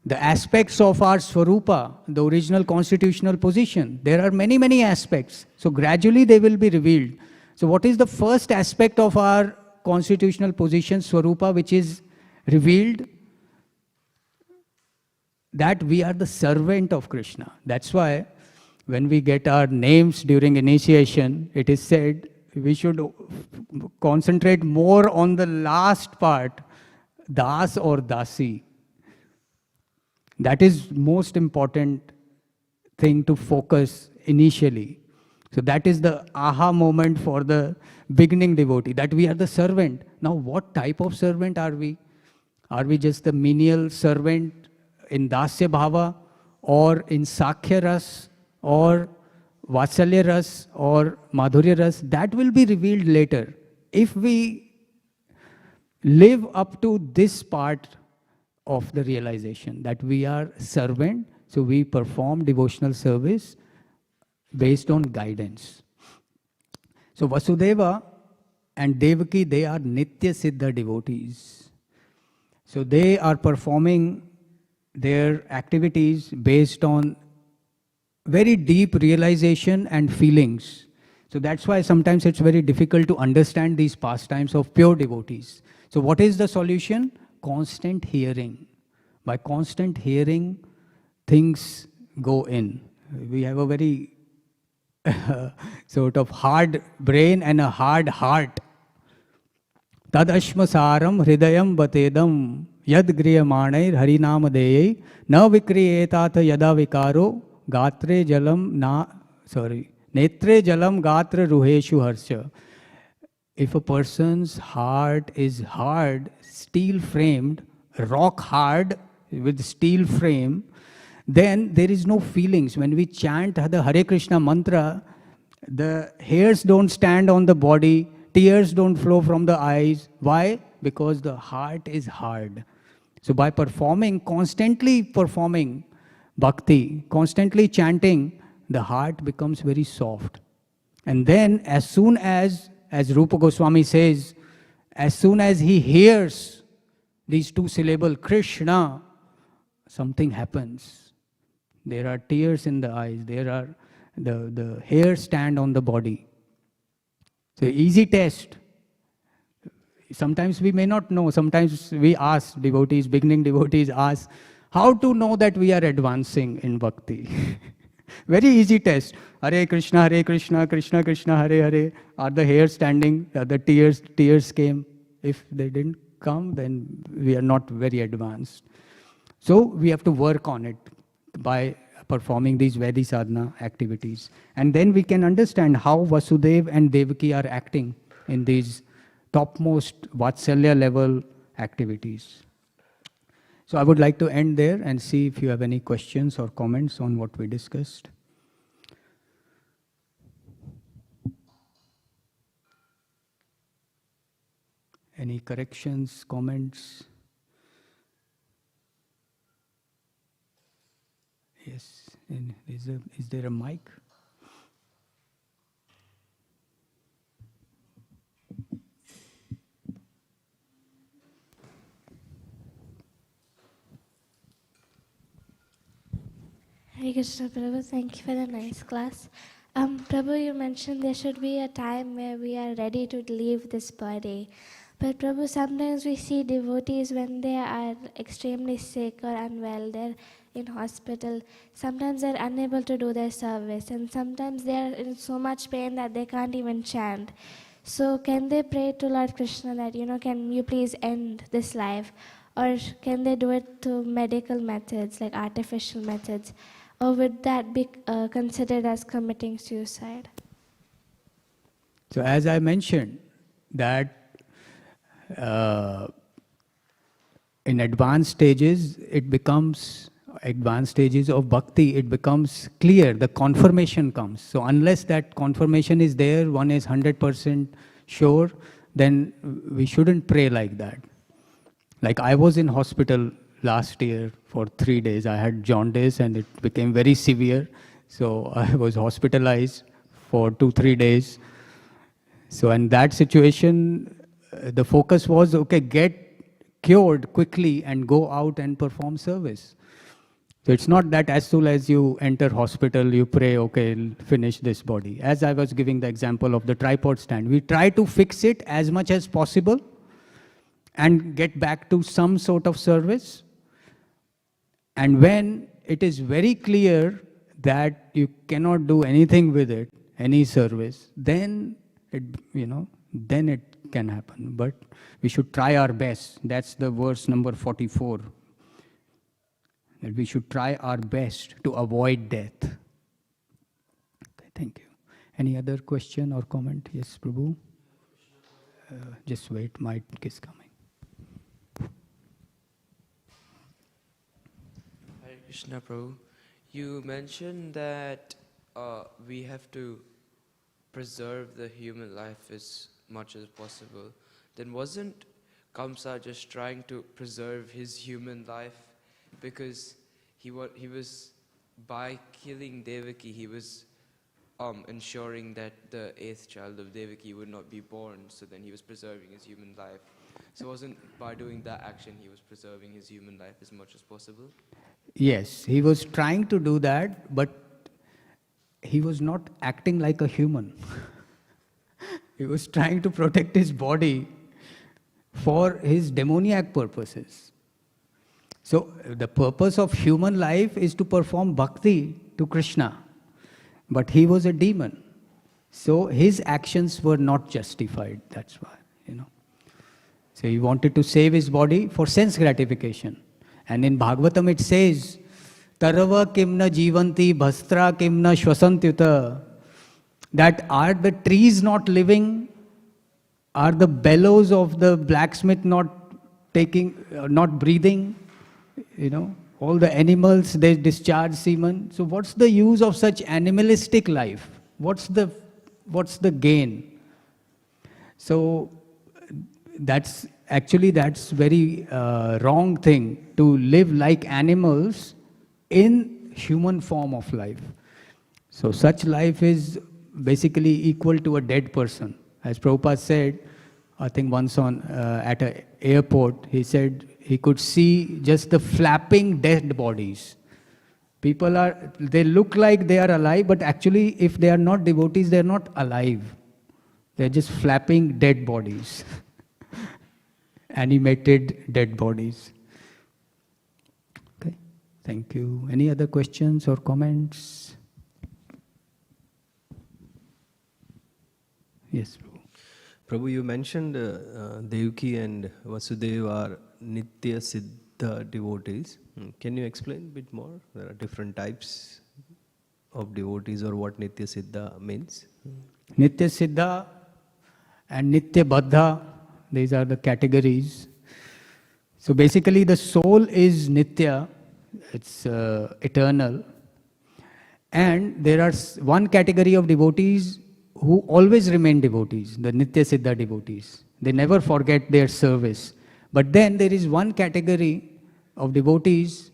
the aspects of our Swarupa, the original constitutional position. There are many, many aspects. So gradually they will be revealed. So what is the first aspect of our constitutional position, Swarupa, which is revealed? That we are the servant of Krishna. That's why when we get our names during initiation, it is said we should concentrate more on the last part, Das or Dasi. That is most important thing to focus initially. So that is the aha moment for the beginning devotee, that we are the servant. Now what type of servant are we? Are we just the menial servant in Dasya Bhava, or in Sakhya Ras, or Vatsalya Ras, or Madhurya Ras? That will be revealed later. If we live up to this part of the realization, that we are servant, so we perform devotional service based on guidance. So Vasudeva and Devaki, they are Nitya Siddha devotees. So they are performing their activities based on very deep realization and feelings. So that's why sometimes it's very difficult to understand these pastimes of pure devotees. So what is the solution? Constant hearing. By constant hearing, things go in. We have a very sort of hard brain and a hard heart. Tadashma saram hridayam batedam yad griyamaner harinam deyai na vikriyetat yada vikaro gatre jalam netre jalam gatra ruheshu harsha. If a person's heart is hard, steel framed, rock hard with steel frame, then there is no feelings. When we chant the Hare Krishna mantra, the hairs don't stand on the body, tears don't flow from the eyes. Why? Because the heart is hard. So by constantly performing bhakti, constantly chanting, the heart becomes very soft. And then as soon as Rupa Goswami says, as soon as he hears these two syllables, Krishna, something happens. There are tears in the eyes, there are the hairs stand on the body. So easy test. Sometimes we may not know. Sometimes we ask devotees, beginning devotees ask, how to know that we are advancing in bhakti? Very easy test. Hare Krishna, Krishna Krishna, Hare Hare. Are the hairs standing? The tears came. If they didn't come, then we are not very advanced. So we have to work on it by performing these Vedi sadhana activities. And then we can understand how Vasudeva and Devaki are acting in these topmost Vatsalya level activities. So I would like to end there and see if you have any questions or comments on what we discussed. Any corrections, comments? Yes. Is there a mic? Hare Krishna Prabhu, thank you for the nice class. Prabhu, you mentioned there should be a time where we are ready to leave this body. But Prabhu, sometimes we see devotees when they are extremely sick or unwell, they're in hospital. Sometimes they're unable to do their service, and sometimes they're in so much pain that they can't even chant. So can they pray to Lord Krishna that, can you please end this life? Or can they do it through medical methods, like artificial methods? Or would that be considered as committing suicide? So as I mentioned, that in advanced stages of bhakti, it becomes clear, the confirmation comes. So unless that confirmation is there, one is 100% sure, then we shouldn't pray like that. Like I was in hospital last year for 3 days. I had jaundice and it became very severe. So I was hospitalized for 2-3 days. So in that situation, the focus was, okay, get cured quickly and go out and perform service. So it's not that as soon as you enter hospital, you pray, okay, finish this body. As I was giving the example of the tripod stand, we try to fix it as much as possible and get back to some sort of service. And when it is very clear that you cannot do anything with it, any service, then it, then it can happen. But we should try our best. That's the verse number 44. That we should try our best to avoid death. Okay, thank you. Any other question or comment? Yes, Prabhu? Just wait, mic is coming. Hare Krishna, Prabhu. You mentioned that we have to preserve the human life as much as possible. Then wasn't Kamsa just trying to preserve his human life? Because he was, by killing Devaki, he was ensuring that the 8th child of Devaki would not be born. So then he was preserving his human life. So wasn't by doing that action he was preserving his human life as much as possible? Yes, he was trying to do that, but he was not acting like a human. He was trying to protect his body for his demoniac purposes. So the purpose of human life is to perform bhakti to Krishna. But he was a demon. So his actions were not justified, that's why, So he wanted to save his body for sense gratification. And in Bhagavatam it says, Tarava kimna jivanti bhastra kimna shvasantyuta. That are the trees not living? Are the bellows of the blacksmith not breathing? All the animals, they discharge semen. So what's the use of such animalistic life? What's the gain? So that's very wrong thing to live like animals in human form of life. So such life is basically equal to a dead person. As Prabhupada said, I think once at an airport, he said he could see just the flapping dead bodies. People they look like they are alive, but actually if they are not devotees, they are not alive. They are just flapping dead bodies. Animated dead bodies. Okay, thank you. Any other questions or comments? Yes, Prabhu. Prabhu, you mentioned Devaki and Vasudeva are Nitya Siddha devotees. Can you explain a bit more? There are different types of devotees, or what Nitya Siddha means? Nitya Siddha and Nitya Baddha, these are the categories. So basically the soul is Nitya, it's eternal. And there are one category of devotees who always remain devotees, the Nitya Siddha devotees. They never forget their service. But then there is one category of devotees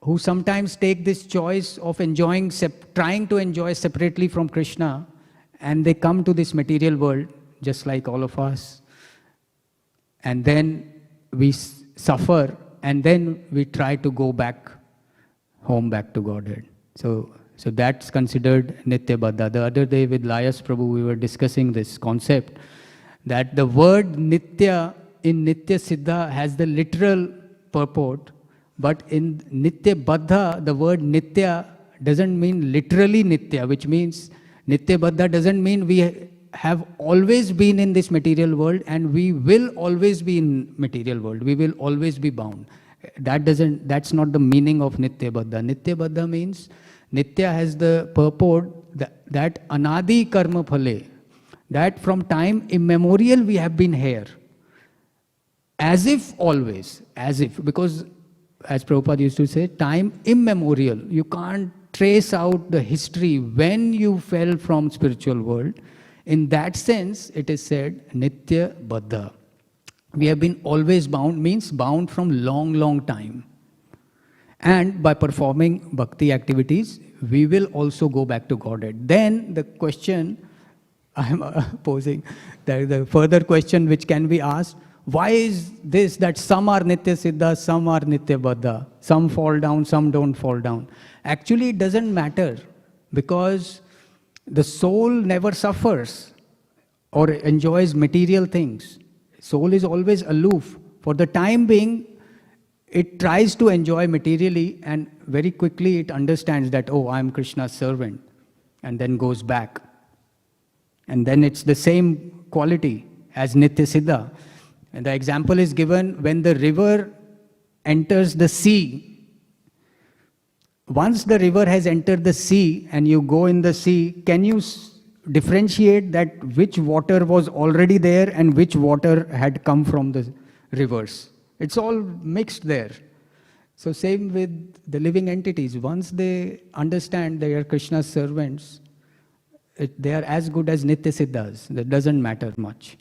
who sometimes take this choice of trying to enjoy separately from Krishna, and they come to this material world, just like all of us. And then we suffer, and then we try to go back home, back to Godhead. So that's considered Nitya Baddha. The other day with Layas Prabhu, we were discussing this concept that the word Nitya in Nitya Siddha has the literal purport, but in Nitya Baddha, the word Nitya doesn't mean literally Nitya, which means Nitya Baddha doesn't mean we have always been in this material world and we will always be in material world. We will always be bound. That's not the meaning of Nitya Baddha. Nitya Baddha means Nitya has the purport that Anadi Karma Phale, that from time immemorial we have been here. As if always, because as Prabhupada used to say, time immemorial. You can't trace out the history when you fell from spiritual world. In that sense, it is said Nitya Baddha. We have been always bound, means bound from long time. And by performing bhakti activities, we will also go back to Godhead. Then the question I am posing, the further question which can be asked, Why is this that some are Nitya Siddha, some are Nitya Baddha, some fall down, some don't fall down? Actually, it doesn't matter, because the soul never suffers or enjoys material things. Soul is always aloof. For the time being, it tries to enjoy materially, and very quickly it understands that, oh, I am Krishna's servant, and then goes back. And then it's the same quality as Nitya Siddha. And the example is given when the river enters the sea. Once the river has entered the sea and you go in the sea, can you differentiate that which water was already there and which water had come from the rivers? It's all mixed there. So same with the living entities. Once they understand they are Krishna's servants, they are as good as Nitya Siddhas. That doesn't matter much.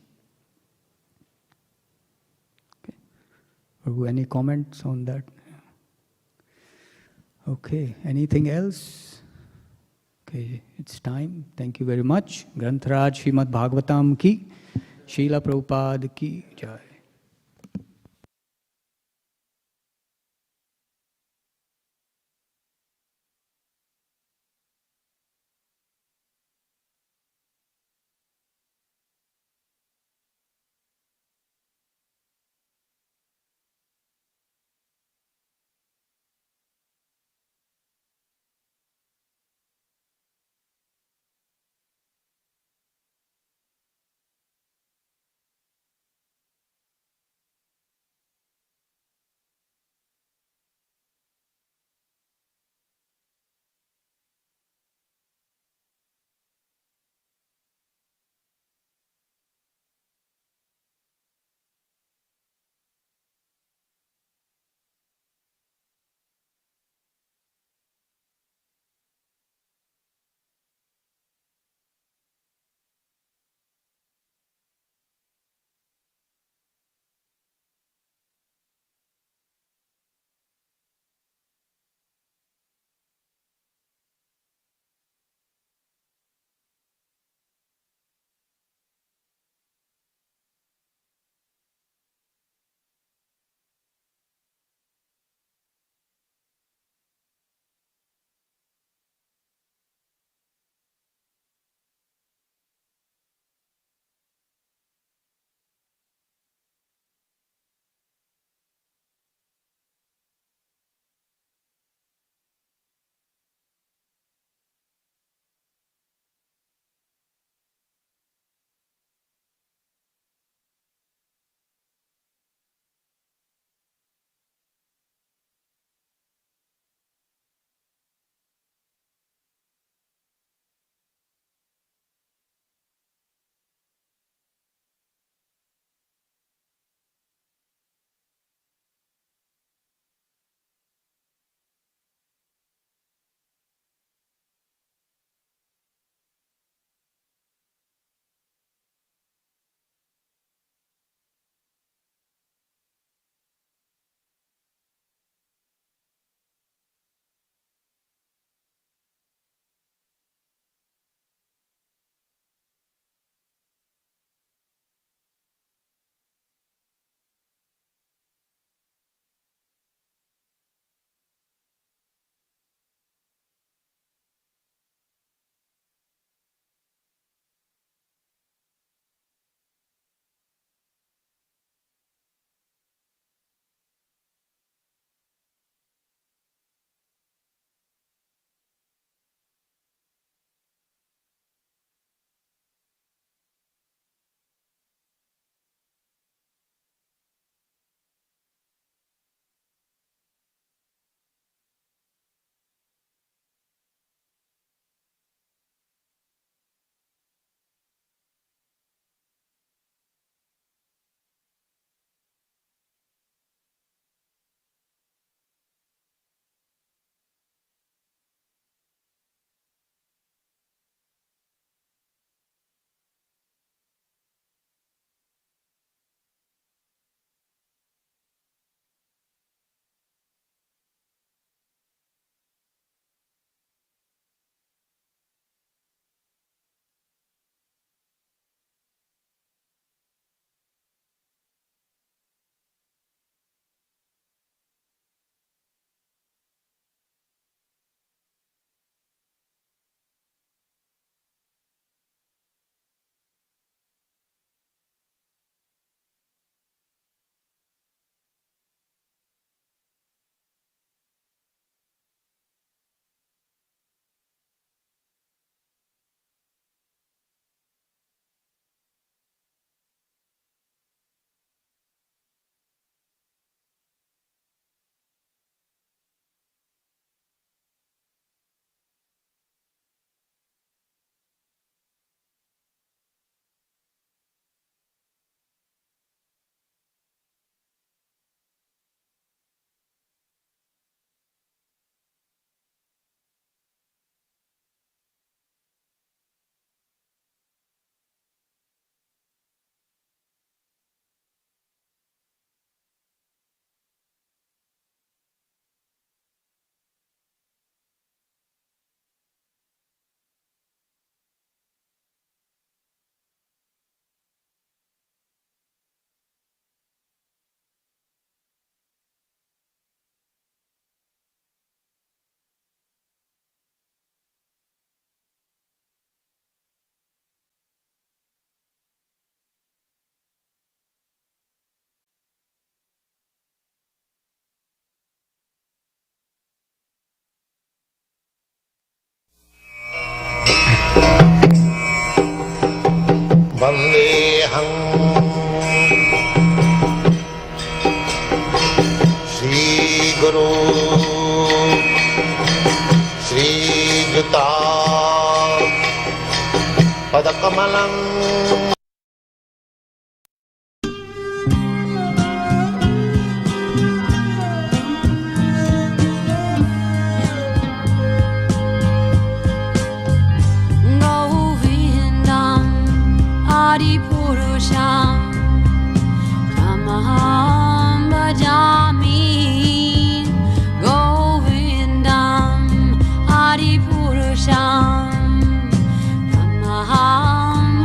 Okay. Any comments on that? Okay, anything else? Okay, it's time. Thank you very much. Granthraj Śrīmad Bhāgavatam ki, Srila Prabhupada ki jai. Vandeham Shri Guru Shri Juta Padakamalam Purusham Tamaham Bhajami Govindam Hari Purusham Tamaham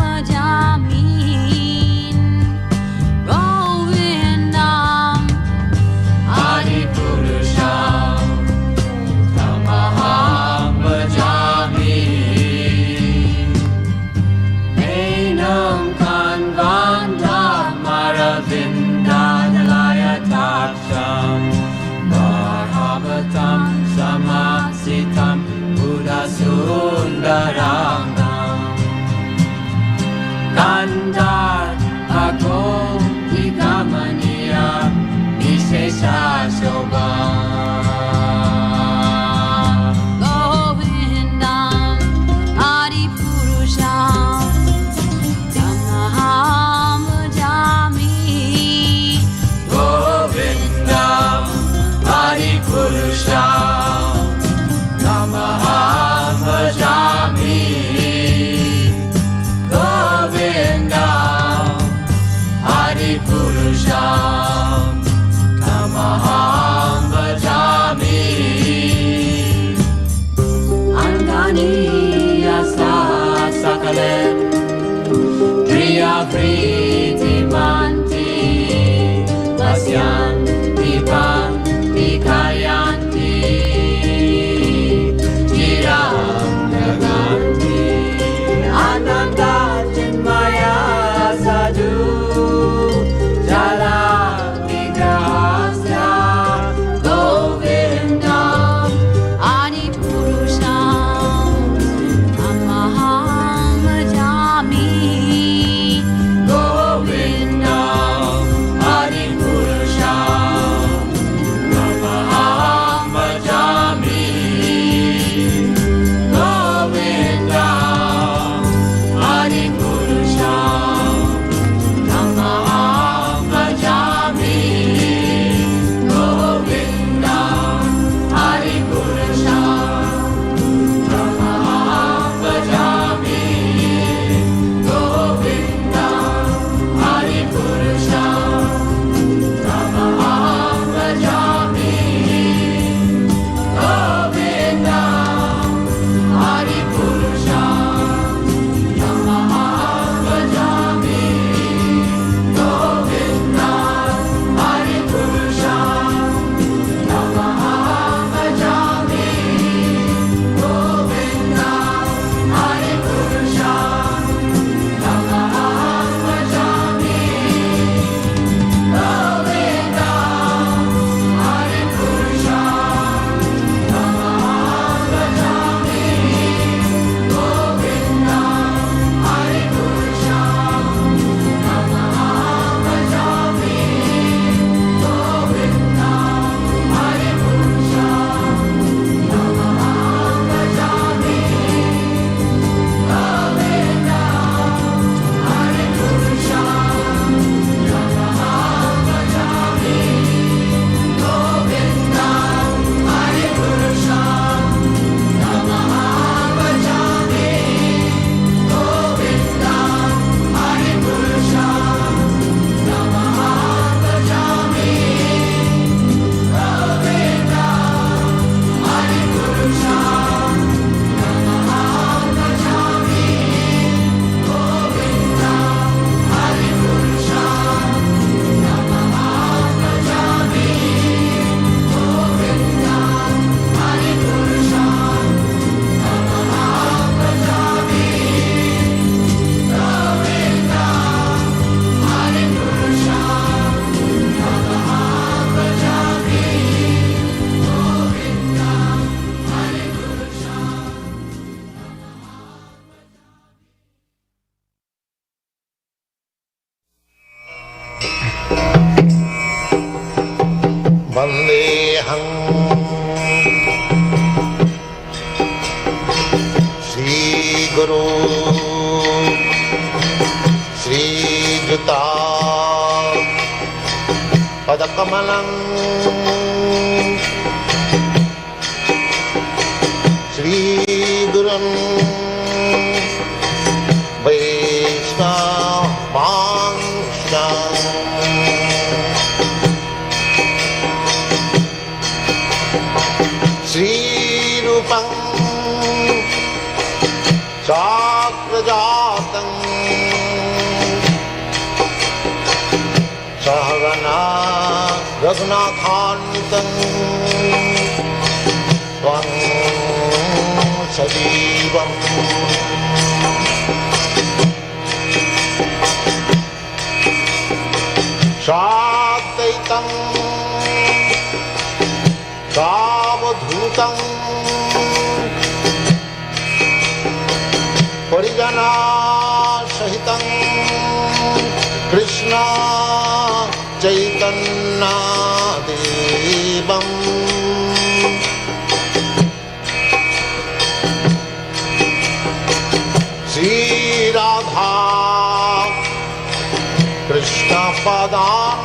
Vandeham Shri Guru Shri Juta Padakamalam Shri Gurum Vaishnavangsam Shri Rupam Sakrajatam Sahagana Raghunathantam Svam Sajivam Sadaitam Savadhutam Parijana Sahitam Krishna Chaitanya Devam Shri Radha Krishna Padam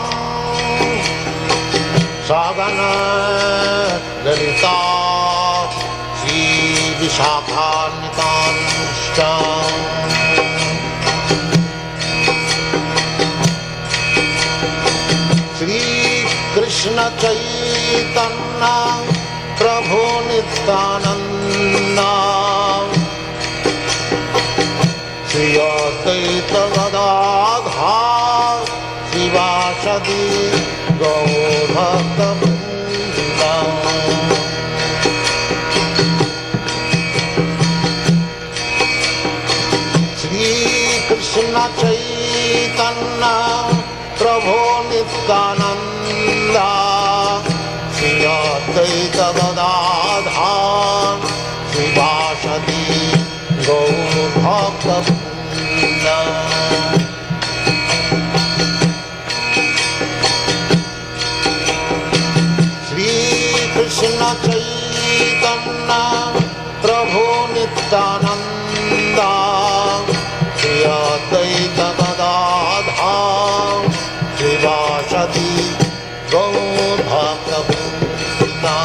Sagana Lalita Shri Vishakhanitanstam Shri Krishna Chaitanya Prabhu Nityananda Shri Advaita Gadadhar Shivasadi Gaur Bhaktivedanta Shri Krishna Chaitanya Prabhu Nityananda Shri Advaita Gadadhar Shivasadi Gaur Bhaktivedanta Krishna Chaitanya Prabhu Nityananda Shri Advaita Gadadhar Shivasadi Gaur Bhaktivedanta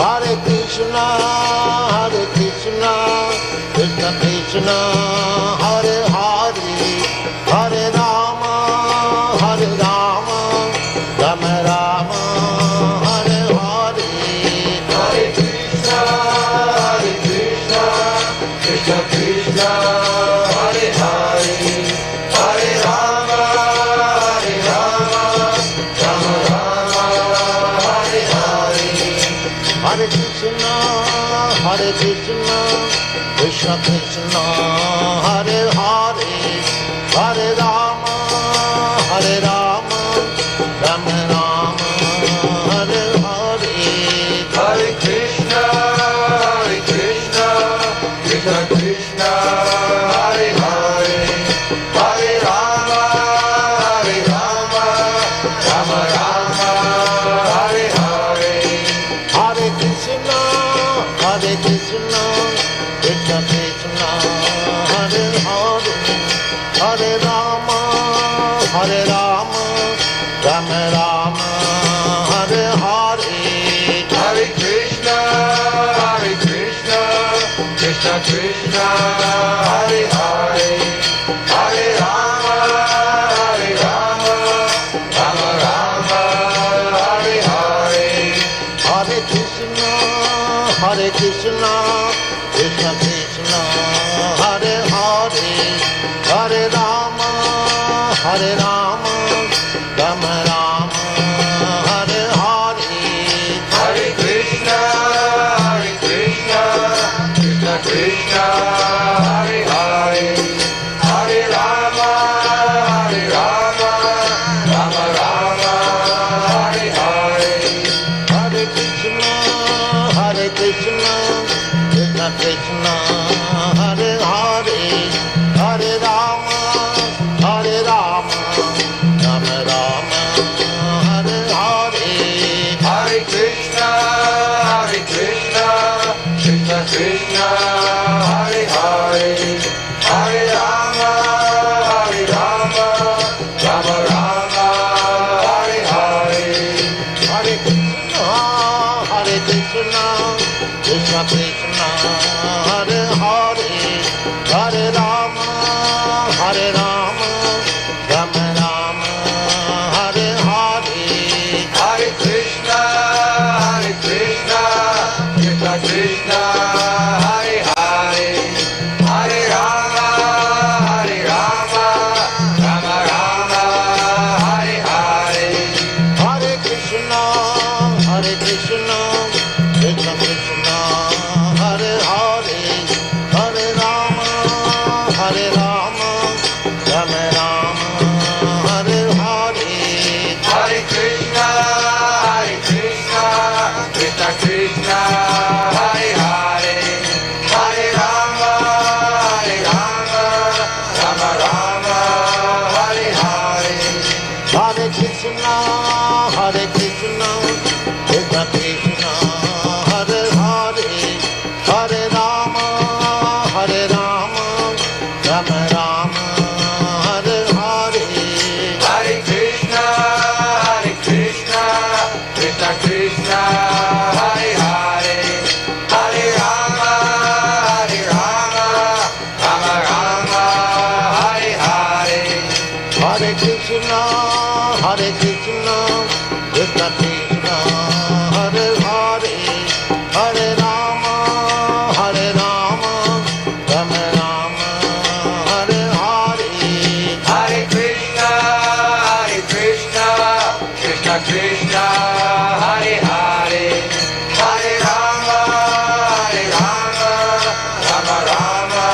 Hare Krishna, Krishna Krishna, Hare Hare, Hare Rama, Rama Rama, Hare Hare. Hare Krishna, Krishna Krishna, Hare Hare, Hare Rama, Rama Rama, Hare Hare. Hare Krishna, Krishna Krishna, Hare Hare, Hare Rama, Rama Rama, Hare Hare. Hare Krishna, Krishna Krishna, Hare Hare, Hare Rama, Rama Rama, Hare Hare. Hare Krishna, Krishna Krishna, Hare Hare, Hare Rama, Rama Rama, Hare Hare. Hare Krishna, Krishna Krishna, Hare Hare, Hare Rama, Rama Rama, Hare Hare. Hare Krishna, Krishna Krishna, Hare Hare, Hare Rama, Rama Rama, Hare Hare. Hare Krishna, Krishna Krishna, Hare Hare, Hare Rama, Rama Rama, Hare Hare. Krishna Krishna Hare Hare Hare Rama Hare Rama Rama Rama Hare Hare Hare Krishna Krishna Krishna Hare Hare Hare Rama Rama Rama Hare Hare Hare Krishna Krishna Krishna Hare Hare Hare Rama Rama Rama Hare Hare Hare Krishna Krishna Krishna Hare Hare Hare Rama Rama Rama Hare Hare Hare Krishna Krishna Krishna Hare Hare Hare Rama Rama Rama Hare Hare Hare Krishna Krishna Krishna Hare Hare Hare Rama Rama Rama Hare Hare Hare Krishna Krishna Krishna Hare Hare Hare Rama Rama Rama Hare Hare Hare Krishna Krishna Krishna Hare Hare Hare Rama Rama Rama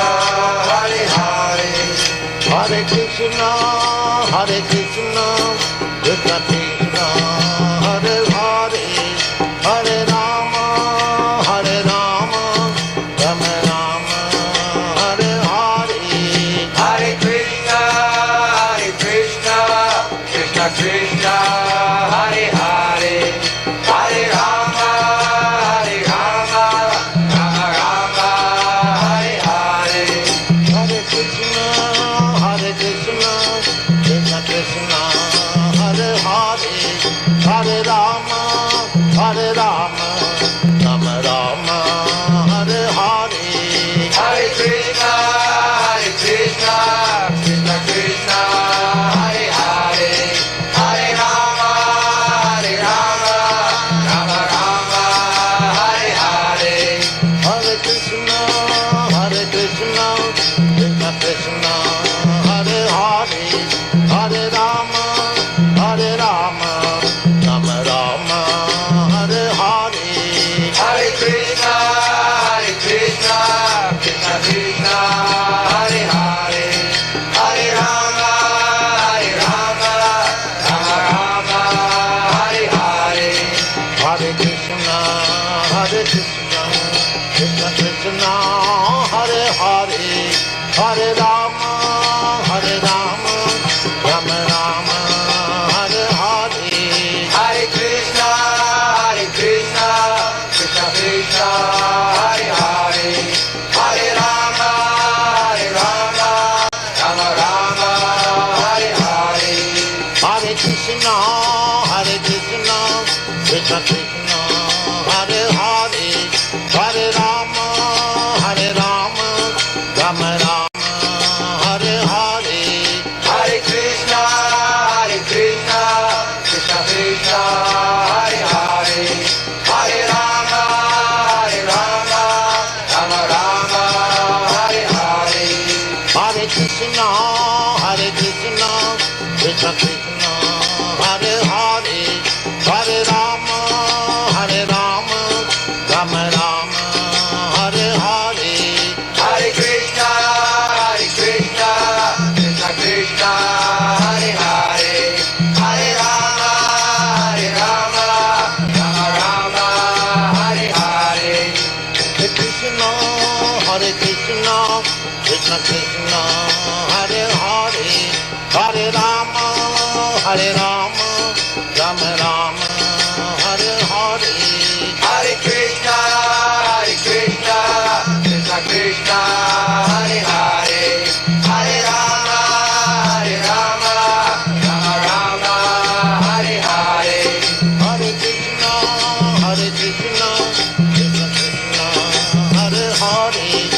Hare Hare Hare Krishna Krishna Krishna Hare Hare Hare Rama Rama Rama Hare Hare Hare Krishna Krishna Krishna Hare Hare Hare Rama Rama Rama Hare Hare Hare Krishna Krishna Krishna Hare Hare Hare Rama Rama Rama Hare Hare Hare Krishna Krishna Krishna Hare Hare Hare Rama Rama Rama Hare Hare Hare Krishna Krishna Krishna Hare Hare Hare Rama Rama Rama Hare Hare Hare Krishna Krishna Krishna Hare Hare Hare Rama Rama Rama Hare Hare Hare Krishna Krishna Krishna Hare Hare Hare Rama Rama Rama Hare Hare Hare Krishna Krishna Krishna Hare Hare Hare Rama Rama Rama Hare Hare Hare Krishna Krishna Krishna Hare Hare Hare Rama Rama Rama Hare Hare Hare Krishna Krishna Krishna Hare Hare Hare Rama Rama Rama Hare Hare Hare Krishna Krishna Krishna Hare Hare Hare Rama Rama Rama Hare Hare Hare Krishna Krishna Krishna Hare Hare Hare Rama Rama Hare Hare Hare Krishna Krishna Krishna Hare Hare Hare Rama Rama Rama Hare Hare Hare Krishna Krishna Krishna Hare Hare Hare Rama Rama Hare Hare Hare Krishna Krishna Krishna Hare